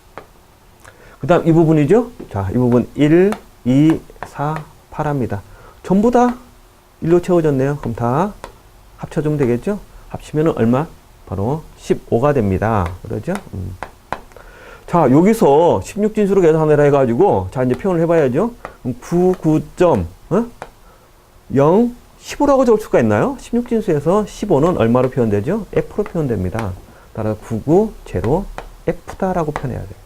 Speaker 1: 그 다음 이 부분이죠. 자, 이 부분 1, 2, 4, 8 합니다. 전부 다 1로 채워졌네요. 그럼 다 합쳐주면 되겠죠. 합치면 얼마? 바로 15가 됩니다. 그러죠? 자, 여기서 16진수로 계산하라 해가지고 자, 이제 표현을 해봐야죠. 99점 0, 15라고 적을 수가 있나요? 16진수에서 15는 얼마로 표현되죠? F로 표현됩니다. 따라서 99, 0, F다라고 표현해야 돼요.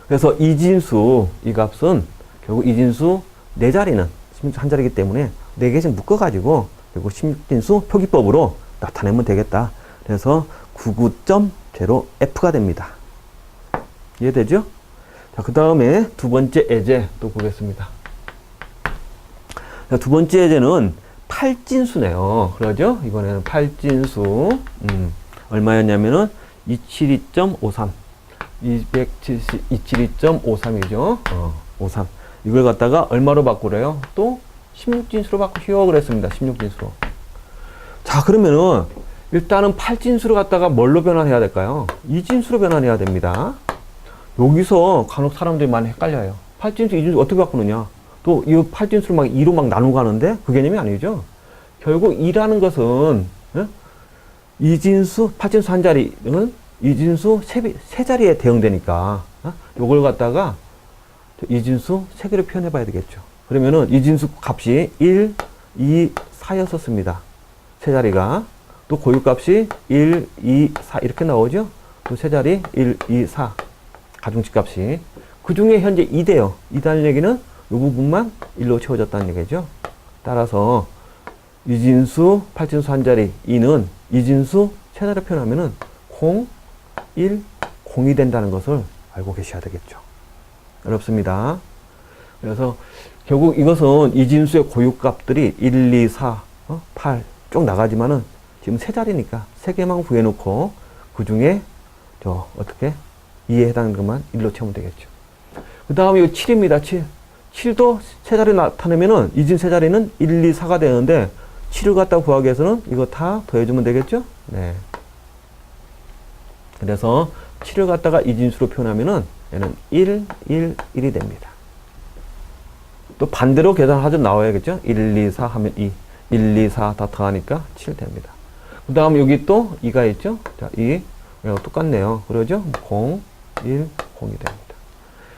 Speaker 1: 그래서 이진수, 이 값은 결국 이진수 4자리는 16진수 한 자리이기 때문에 4개씩 묶어가지고 결국 16진수 표기법으로 나타내면 되겠다. 그래서 99.0F가 됩니다. 이해되죠? 자, 그 다음에 두 번째 예제 또 보겠습니다. 자, 두 번째 예제는 8진수네요. 그러죠? 이번에는 8진수. 얼마였냐면은 272.53. 272.53이죠. 53. 이걸 갖다가 얼마로 바꾸래요? 또 16진수로 바꾸시오 그랬습니다. 16진수로. 자, 그러면은 일단은 8진수를 갖다가 뭘로 변환해야 될까요? 2진수로 변환해야 됩니다. 여기서 간혹 사람들이 많이 헷갈려요. 8진수, 2진수 어떻게 바꾸느냐? 또 이 8진수를 막 2로 막 나누고 가는데 그 개념이 아니죠. 결국 2라는 것은 2진수, 8진수 한 자리는 2진수 세 자리에 대응되니까 요걸 갖다가 2진수 3개로 표현해 봐야 되겠죠. 그러면은 2진수 값이 1, 2, 4였었습니다. 세 자리가. 또 고유값이 1, 2, 4 이렇게 나오죠. 또 세 자리 1, 2, 4 가중치 값이. 그 중에 현재 2대요. 2다는 얘기는 이 부분만 1로 채워졌다는 얘기죠. 따라서 이진수 8진수 한 자리 2는 이진수 세 자리로 표현하면은 0, 1, 0이 된다는 것을 알고 계셔야 되겠죠. 어렵습니다. 그래서 결국 이것은 이진수의 고유값들이 1, 2, 4, 8 쭉 나가지만은 지금 세 자리니까 세 개만 구해놓고 그 중에 어떻게 2에 해당하는 것만 1로 채우면 되겠죠. 그 다음에 이 7입니다. 7. 7도 세 자리 나타내면은 이진 세 자리는 1, 2, 4가 되는데 7을 갖다 구하기 위해서는 이거 다 더해주면 되겠죠? 네. 그래서 7을 갖다가 이진수로 표현하면은 얘는 1, 1, 1이 됩니다. 또 반대로 계산하죠. 나와야겠죠? 1, 2, 4 하면 2. 1, 2, 4 다 더하니까 7 됩니다. 그 다음 여기 또 2가 있죠? 자, 2. 똑같네요. 그러죠? 0, 1, 0이 됩니다.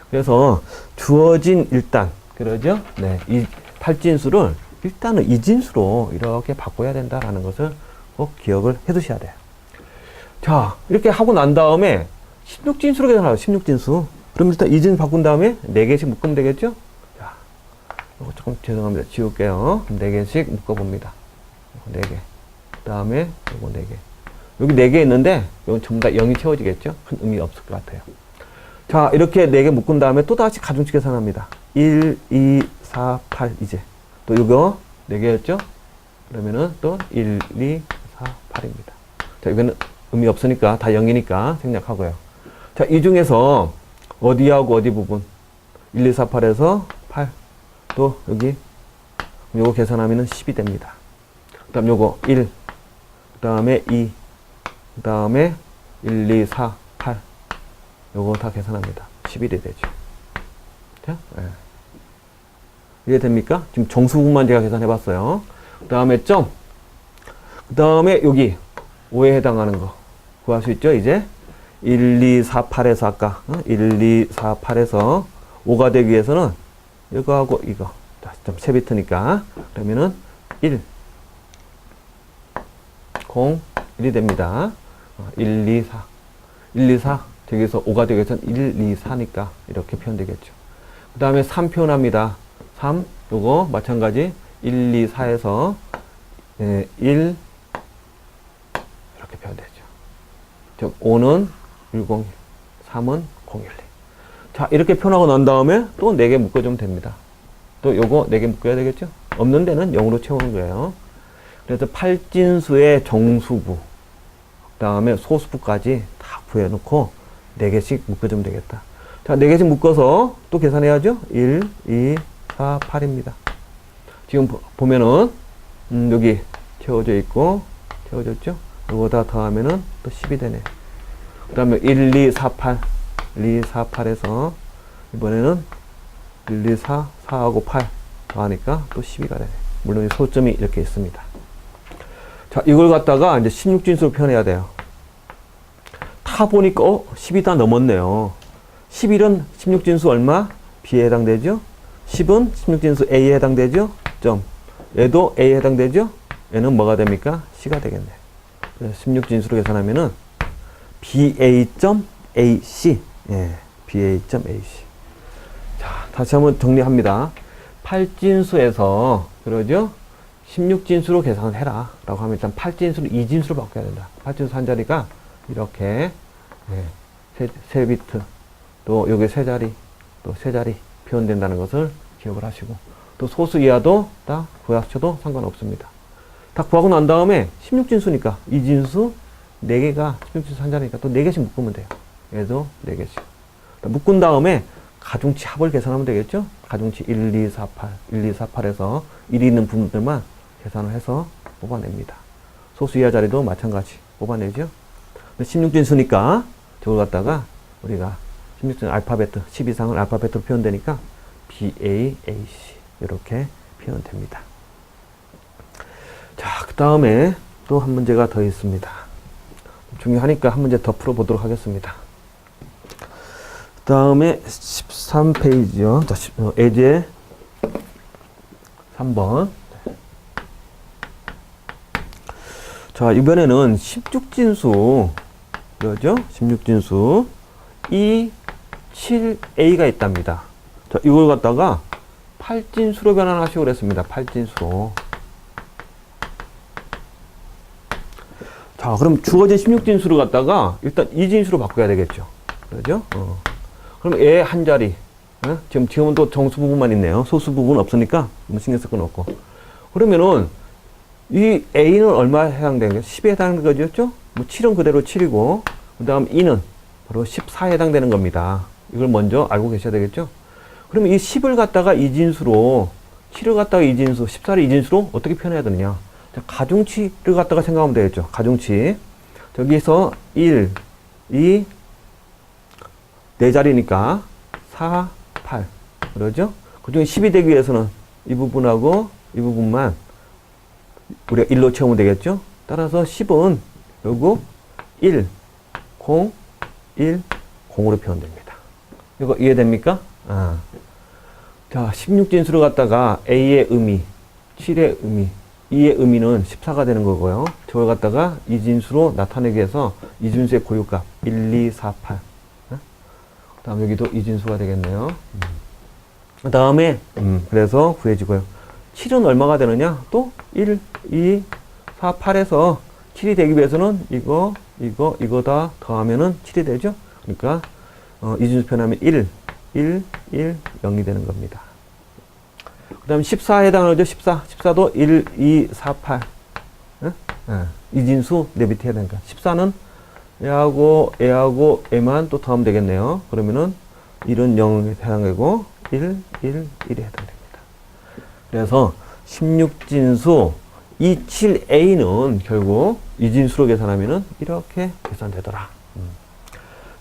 Speaker 1: 그래서 주어진 일단, 그러죠? 네. 이 팔진수를 일단은 이진수로 이렇게 바꿔야 된다라는 것을 꼭 기억을 해 두셔야 돼요. 자, 이렇게 하고 난 다음에 16진수로 계산하요. 16진수. 그럼 일단 이진 바꾼 다음에 4개씩 묶으면 되겠죠? 자, 이거 조금 죄송합니다. 지울게요. 4개씩 묶어봅니다. 4개. 그 다음에 이거 4개. 여기 4개 있는데, 이건 전부 다 0이 채워지겠죠? 큰 의미 없을 것 같아요. 자, 이렇게 4개 묶은 다음에 또 다시 가중치 계산합니다. 1, 2, 4, 8, 이제. 또 이거 4개였죠? 그러면은 또 1, 2, 4, 8입니다. 자, 이거는 의미 없으니까 다 0이니까 생략하고요. 자, 이 중에서 어디하고 어디 부분? 1, 2, 4, 8에서 8. 또 여기 요거 계산하면은 10이 됩니다. 그 다음 요거 1. 그 다음에 2. 그 다음에 1, 2, 4, 8. 요거 다 계산합니다. 11이 되죠. 자, 네. 이해됩니까? 지금 정수부분만 제가 계산해 봤어요. 그 다음에 점. 그 다음에 여기 5에 해당하는 거 구할 수 있죠, 이제? 1, 2, 4, 8에서 아까 1, 2, 4, 8에서 5가 되기 위해서는 이거하고 이거. 자, 좀 3비트니까. 그러면은 1, 0, 1이 됩니다. 1, 2, 4. 1, 2, 4. 저기서 5가 되기 위해서는 1, 2, 4니까 이렇게 표현되겠죠. 그 다음에 3 표현합니다. 3, 요거 마찬가지 1, 2, 4에서 1 이렇게 표현되죠. 즉 5는 101, 3은 012. 자, 이렇게 표현하고 난 다음에 또 4개 묶어주면 됩니다. 또 요거 4개 묶어야 되겠죠? 없는 데는 0으로 채우는 거예요. 그래서 팔진수의 정수부, 그 다음에 소수부까지 다 구해놓고 4개씩 묶어주면 되겠다. 자, 4개씩 묶어서 또 계산해야죠? 1, 2, 4, 8입니다. 지금 보면은, 여기 채워져 있고, 채워졌죠? 이거 다 더하면은 또 10이 되네. 그 다음에 1, 2, 4, 8. 1, 2, 4, 8에서, 이번에는 1, 2, 4, 4하고 8 더하니까 또 12가 되네. 물론 소점이 이렇게 있습니다. 자, 이걸 갖다가 이제 16진수로 표현해야 돼요. 타 보니까, 10이 다 넘었네요. 11은 16진수 얼마? B에 해당되죠? 10은 16진수 A에 해당되죠? 점. 얘도 A에 해당되죠? 얘는 뭐가 됩니까? C가 되겠네. 그래서 16진수로 계산하면은 BA.AC. 예, BA.AC. 자, 다시 한번 정리합니다. 8진수에서, 그러죠? 16진수로 계산을 해라. 라고 하면 일단 8진수를 2진수로 바꿔야 된다. 8진수 한 자리가 이렇게, 네, 세 비트. 또 여기 세 자리, 또 세 자리 표현된다는 것을 기억을 하시고, 또 소수 이하도 다 구하셔도 상관없습니다. 다 구하고 난 다음에 16진수니까 이진수 4개가 16진수 한 자리니까 또 4개씩 묶으면 돼요. 얘도 4개씩. 묶은 다음에 가중치 합을 계산하면 되겠죠? 가중치 1, 2, 4, 8, 1, 2, 4, 8에서 1이 있는 부분들만 계산을 해서 뽑아냅니다. 소수 이하 자리도 마찬가지 뽑아내죠? 16진수니까 저걸 갖다가 우리가 16진수 알파벳, 10 이상은 알파벳으로 표현되니까 BAAC 이렇게 표현됩니다. 자, 그 다음에 또 한 문제가 더 있습니다. 중요하니까 한 문제 더 풀어보도록 하겠습니다. 그 다음에 13페이지요. 자, 예제 3번. 자, 이번에는 16진수, 그죠? 16진수 2, 7A가 있답니다. 자, 이걸 갖다가 8진수로 변환하시고 그랬습니다. 8진수로. 자, 그럼 주어진 16진수를 갖다가 일단 2진수로 바꿔야 되겠죠. 그죠? 그럼 얘 한 자리. 지금은 또 정수 부분만 있네요. 소수 부분 없으니까 신경 쓸 건 없고. 그러면은 이 A는 얼마에 해당되는 거예요? 10에 해당되는 거죠? 뭐 7은 그대로 7이고, 그 다음 2는 바로 14에 해당되는 겁니다. 이걸 먼저 알고 계셔야 되겠죠? 그러면 이 10을 갖다가 이진수로, 7을 갖다가 이진수, 14를 이진수로 어떻게 표현해야 되느냐? 자, 가중치를 갖다가 생각하면 되겠죠? 가중치. 저기서 1, 2, 4자리니까 4, 8. 그러죠? 그 중에 10이 되기 위해서는 이 부분하고 이 부분만 우리가 1로 채우면 되겠죠? 따라서 10은 결국 1, 0, 1, 0으로 표현됩니다. 이거 이해됩니까? 자, 16진수를 갖다가 A의 의미, 7의 의미, 2의 의미는 14가 되는 거고요. 저걸 갖다가 이진수로 나타내기 위해서 이진수의 고유값 1, 2, 4, 8. 그 다음 여기도 이진수가 되겠네요. 그 다음에 그래서 구해지고요. 7은 얼마가 되느냐? 또 1, 2, 4, 8에서 7이 되기 위해서는 이거 다 더하면은 7이 되죠? 그러니까 이진수 표현하면 1, 1, 1, 0이 되는 겁니다. 그 다음 14에 해당하죠? 14도 1, 2, 4, 8. 이진수 내 밑에 해야 되니까. 14는 얘하고 얘만 또 더하면 되겠네요. 그러면은 1은 0에 해당되고 1, 1, 1에 해당됩니다. 그래서 16진수 27A는 결국 이진수로 계산하면은 이렇게 계산되더라.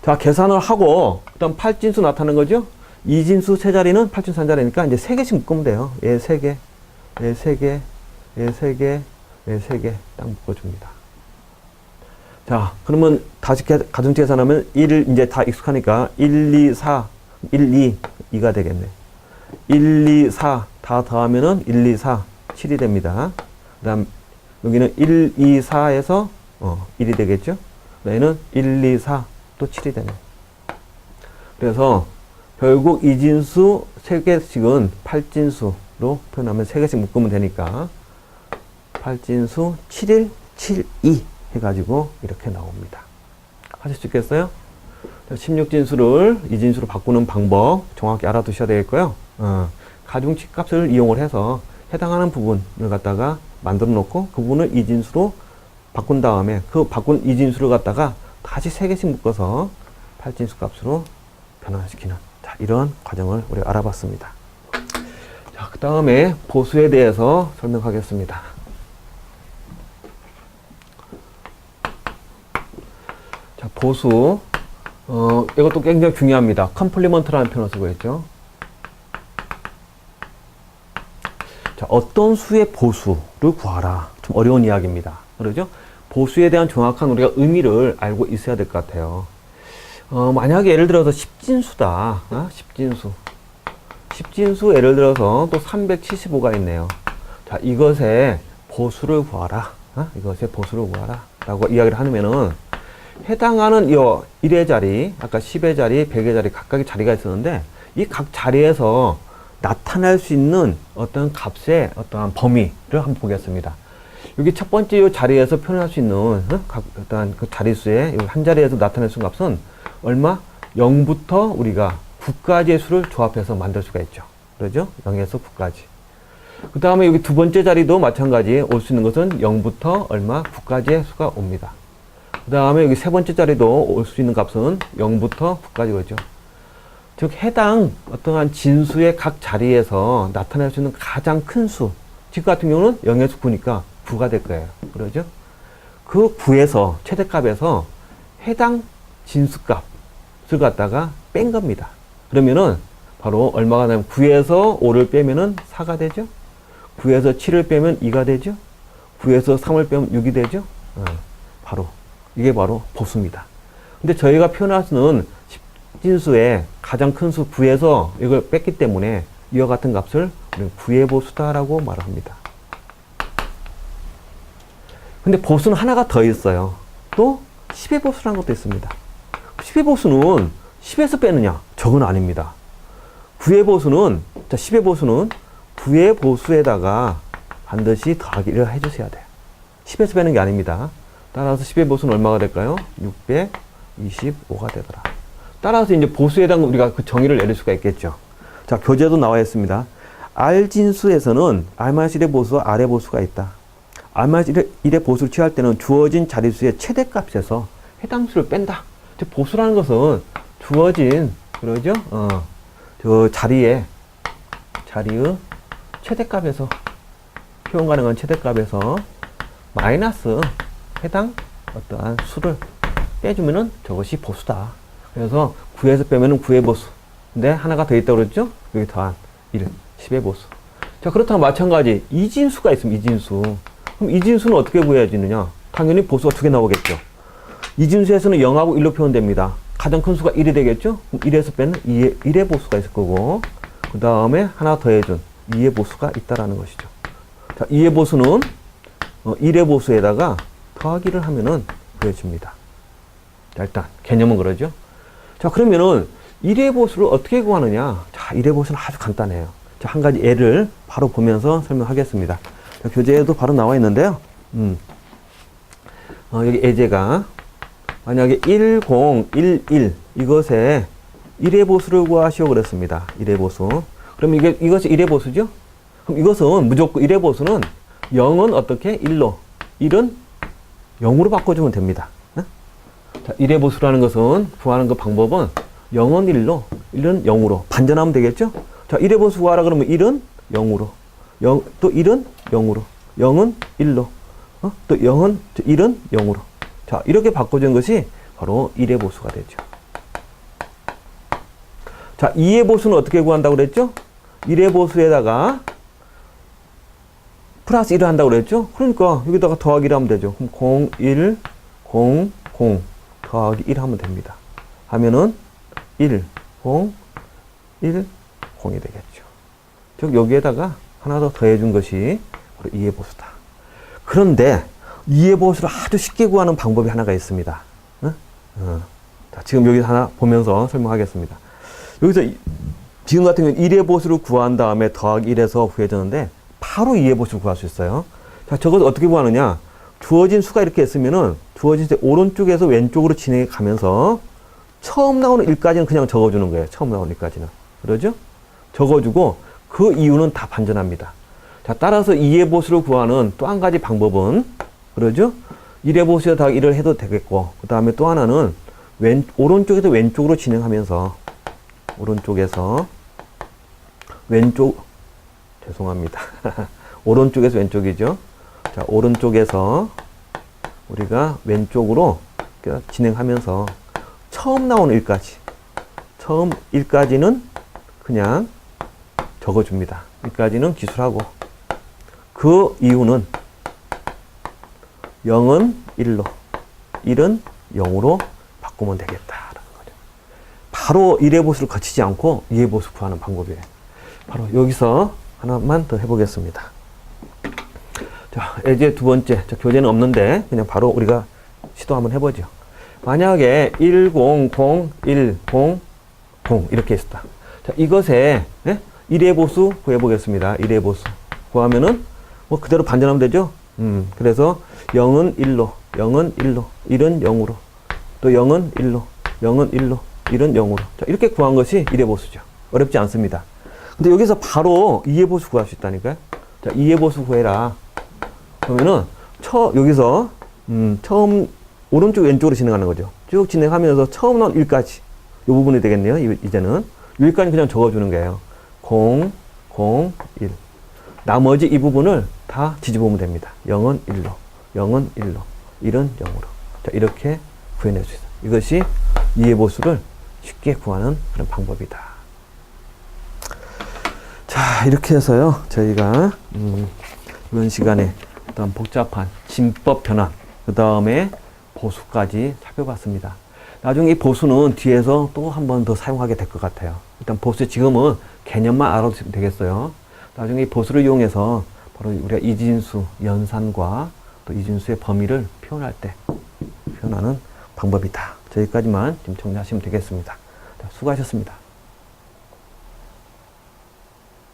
Speaker 1: 자, 계산을 하고 일단 8진수 나타나는 거죠. 이진수 세 자리는 8진수 한 자리니까 이제 3개씩 묶으면 돼요. 얘 3개, 얘 3개, 얘 3개, 얘 3개 딱 묶어줍니다. 자, 그러면 다시 가중치 계산하면 1 이제 다 익숙하니까 1, 2, 4, 1, 2, 2가 되겠네. 1, 2, 4 다 더하면은 1, 2, 4, 7이 됩니다. 그 다음 여기는 1, 2, 4에서 1이 되겠죠. 얘는 1, 2, 4 또 7이 되네. 그래서 결국 이진수 3개씩은 8진수로 표현하면 3개씩 묶으면 되니까 8진수 7, 1, 7, 2 해가지고 이렇게 나옵니다. 하실 수 있겠어요? 16진수를 이진수로 바꾸는 방법 정확히 알아두셔야 되겠고요. 가중치 값을 이용을 해서 해당하는 부분을 갖다가 만들어 놓고 그 부분을 이진수로 바꾼 다음에 그 바꾼 이진수를 갖다가 다시 3개씩 묶어서 8진수 값으로 변환시키는 이런 과정을 우리가 알아봤습니다. 자, 그 다음에 보수에 대해서 설명하겠습니다. 자, 보수. 이것도 굉장히 중요합니다. 컴플리먼트라는 표현을 쓰고 있죠. 자, 어떤 수의 보수를 구하라. 좀 어려운 이야기입니다. 그러죠? 보수에 대한 정확한 우리가 의미를 알고 있어야 될 것 같아요. 만약에 예를 들어서 10진수다. 10진수. 10진수 예를 들어서 또 375가 있네요. 자, 이것의 보수를 구하라. 이것의 보수를 구하라. 라고 이야기를 하면은 해당하는 이 1의 자리, 아까 10의 자리, 100의 자리 각각의 자리가 있었는데 이 각 자리에서 나타날 수 있는 어떤 값의 어떠한 범위를 한번 보겠습니다. 여기 첫 번째 이 자리에서 표현할 수 있는 어떤 그 자릿수의 한 자리에서 나타낼 수 있는 값은 얼마? 0부터 우리가 9까지의 수를 조합해서 만들 수가 있죠. 그러죠? 0에서 9까지. 그 다음에 여기 두 번째 자리도 마찬가지 올 수 있는 것은 0부터 얼마? 9까지의 수가 옵니다. 그 다음에 여기 세 번째 자리도 올 수 있는 값은 0부터 9까지 오죠. 즉 해당 어떠한 진수의 각 자리에서 나타낼 수 있는 가장 큰 수. 지금 같은 경우는 0에서 9니까 9가 될 거예요. 그러죠? 그 9에서 최대값에서 해당 진수값을 갖다가 뺀 겁니다. 그러면은 바로 얼마가 나면 9에서 5를 빼면은 4가 되죠? 9에서 7을 빼면 2가 되죠? 9에서 3을 빼면 6이 되죠? 이게 바로 보수입니다. 근데 저희가 표현할 수는 진수의 가장 큰 수 9에서 이걸 뺐기 때문에 이와 같은 값을 우리는 9의 보수다라고 말합니다. 근데 보수는 하나가 더 있어요. 또 10의 보수라는 것도 있습니다. 10의 보수는 10에서 빼느냐? 저건 아닙니다. 9의 보수는, 자, 10의 보수는 9의 보수에다가 반드시 더하기를 해주셔야 돼요. 10에서 빼는 게 아닙니다. 따라서 10의 보수는 얼마가 될까요? 625가 되더라. 따라서 이제 보수에 대한 우리가 그 정의를 내릴 수가 있겠죠. 자, 교재도 나와 있습니다. R진수에서는 R-1의 보수와 R의 보수가 있다. R-1의 보수를 취할 때는 주어진 자릿수의 최대값에서 해당 수를 뺀다. 즉, 보수라는 것은 주어진, 그러죠? 저 자리의 최대값에서, 표현 가능한 최대값에서 마이너스 해당 어떠한 수를 빼주면은 저것이 보수다. 그래서 9에서 빼면은 9의 보수. 근데 하나가 더 있다고 그랬죠? 여기 더한 1, 10의 보수. 자, 그렇다면 마찬가지 이진수가 있으면 이진수. 그럼 그럼 이진수는 어떻게 구해지느냐? 당연히 보수가 2개 나오겠죠. 이진수에서는 0하고 1로 표현됩니다. 가장 큰 수가 1이 되겠죠? 그럼 1에서 빼는 1의 보수가 있을 거고, 그 다음에 하나 더해준 2의 보수가 있다라는 것이죠. 자, 2의 보수는 1의 보수에다가 더하기를 하면은 구해집니다. 자, 일단 개념은 그러죠. 자, 그러면은 1의 보수를 어떻게 구하느냐? 자, 1의 보수는 아주 간단해요. 자, 한 가지 예를 바로 보면서 설명하겠습니다. 자, 교재에도 바로 나와 있는데요. 여기 예제가 만약에 10, 11 이것에 1의 보수를 구하시오 그랬습니다. 1의 보수. 그럼 이것이 1의 보수죠? 그럼 이것은 무조건 1의 보수는 0은 어떻게? 1로. 1은 0으로 바꿔주면 됩니다. 네? 자, 1의 보수라는 것은 구하는 그 방법은 0은 1로, 1은 0으로. 반전하면 되겠죠? 자, 1의 보수 구하라 그러면 1은 0으로. 또 1은 0으로. 0은 1로. 또 1은 0으로. 자, 이렇게 바꿔준 것이 바로 1의 보수가 되죠. 자, 2의 보수는 어떻게 구한다고 그랬죠? 1의 보수에다가 플러스 1을 한다고 그랬죠? 그러니까 여기다가 더하기를 하면 되죠. 그럼 0, 1, 0, 0 더하기 1 하면 됩니다. 하면은 1, 0, 1, 0이 되겠죠. 즉 여기에다가 하나 더 더해준 것이 바로 2의 보수다. 그런데 2의 보수를 아주 쉽게 구하는 방법이 하나가 있습니다. 자, 지금 여기 하나 보면서 설명하겠습니다. 여기서 지금 같은 경우는 1의 보수를 구한 다음에 더하기 1에서 구해졌는데 바로 2의 보수를 구할 수 있어요. 자, 저것을 어떻게 구하느냐? 주어진 수가 이렇게 있으면은 주어진 수 오른쪽에서 왼쪽으로 진행해 가면서 처음 나오는 1까지는 그냥 적어주는 거예요. 처음 나오는 1까지는. 그러죠? 적어주고 그 이유는 다 반전합니다. 자, 따라서 2의 보수를 구하는 또 한 가지 방법은 그러죠? 1의 보수에 더하기 1을 해도 되겠고 그 다음에 또 하나는 오른쪽에서 왼쪽으로 진행하면서 오른쪽에서 왼쪽 죄송합니다. 오른쪽에서 왼쪽이죠. 자, 오른쪽에서 우리가 왼쪽으로 진행하면서 처음 나오는 1까지 처음 1까지는 그냥 적어줍니다. 1까지는 기술하고 그 이유는 0은 1로 1은 0으로 바꾸면 되겠다라는 거죠. 바로 1의 보수를 거치지 않고 2의 보수 구하는 방법이에요. 바로 여기서 하나만 더 해보겠습니다. 자, 이제 두 번째. 자, 교재는 없는데 그냥 바로 우리가 시도 한번 해보죠. 만약에 10, 0, 10, 0 이렇게 있었다. 자, 이것에 1의 보수 구해보겠습니다. 1의 보수 구하면은 뭐 그대로 반전하면 되죠. 그래서 0은 1로, 0은 1로, 1은 0으로, 또 0은 1로, 0은 1로, 1은 0으로. 자, 이렇게 구한 것이 1의 보수죠. 어렵지 않습니다. 근데 여기서 바로 2의 보수 구할 수 있다니까요. 자, 2의 보수 구해라. 그러면은 여기서 처음 오른쪽 왼쪽으로 진행하는 거죠. 쭉 진행하면서 처음 나온 1까지 이 부분이 되겠네요. 이제는 여기까지 그냥 적어주는 거예요. 0, 0, 1. 나머지 이 부분을 다 뒤집으면 됩니다. 0은 1로, 0은 1로, 1은 0으로. 자, 이렇게 구해낼 수 있어요. 이것이 2의 보수를 쉽게 구하는 그런 방법이다. 자, 이렇게 해서요. 저희가 이번 시간에 어떤 복잡한 진법 변환, 그 다음에 보수까지 살펴봤습니다. 나중에 이 보수는 뒤에서 또 한 번 더 사용하게 될 것 같아요. 일단 보수 지금은 개념만 알아두시면 되겠어요. 나중에 이 보수를 이용해서 바로 우리가 이진수, 연산과 또 이진수의 범위를 표현할 때 표현하는 방법이다. 저기까지만 좀 정리하시면 되겠습니다. 자, 수고하셨습니다.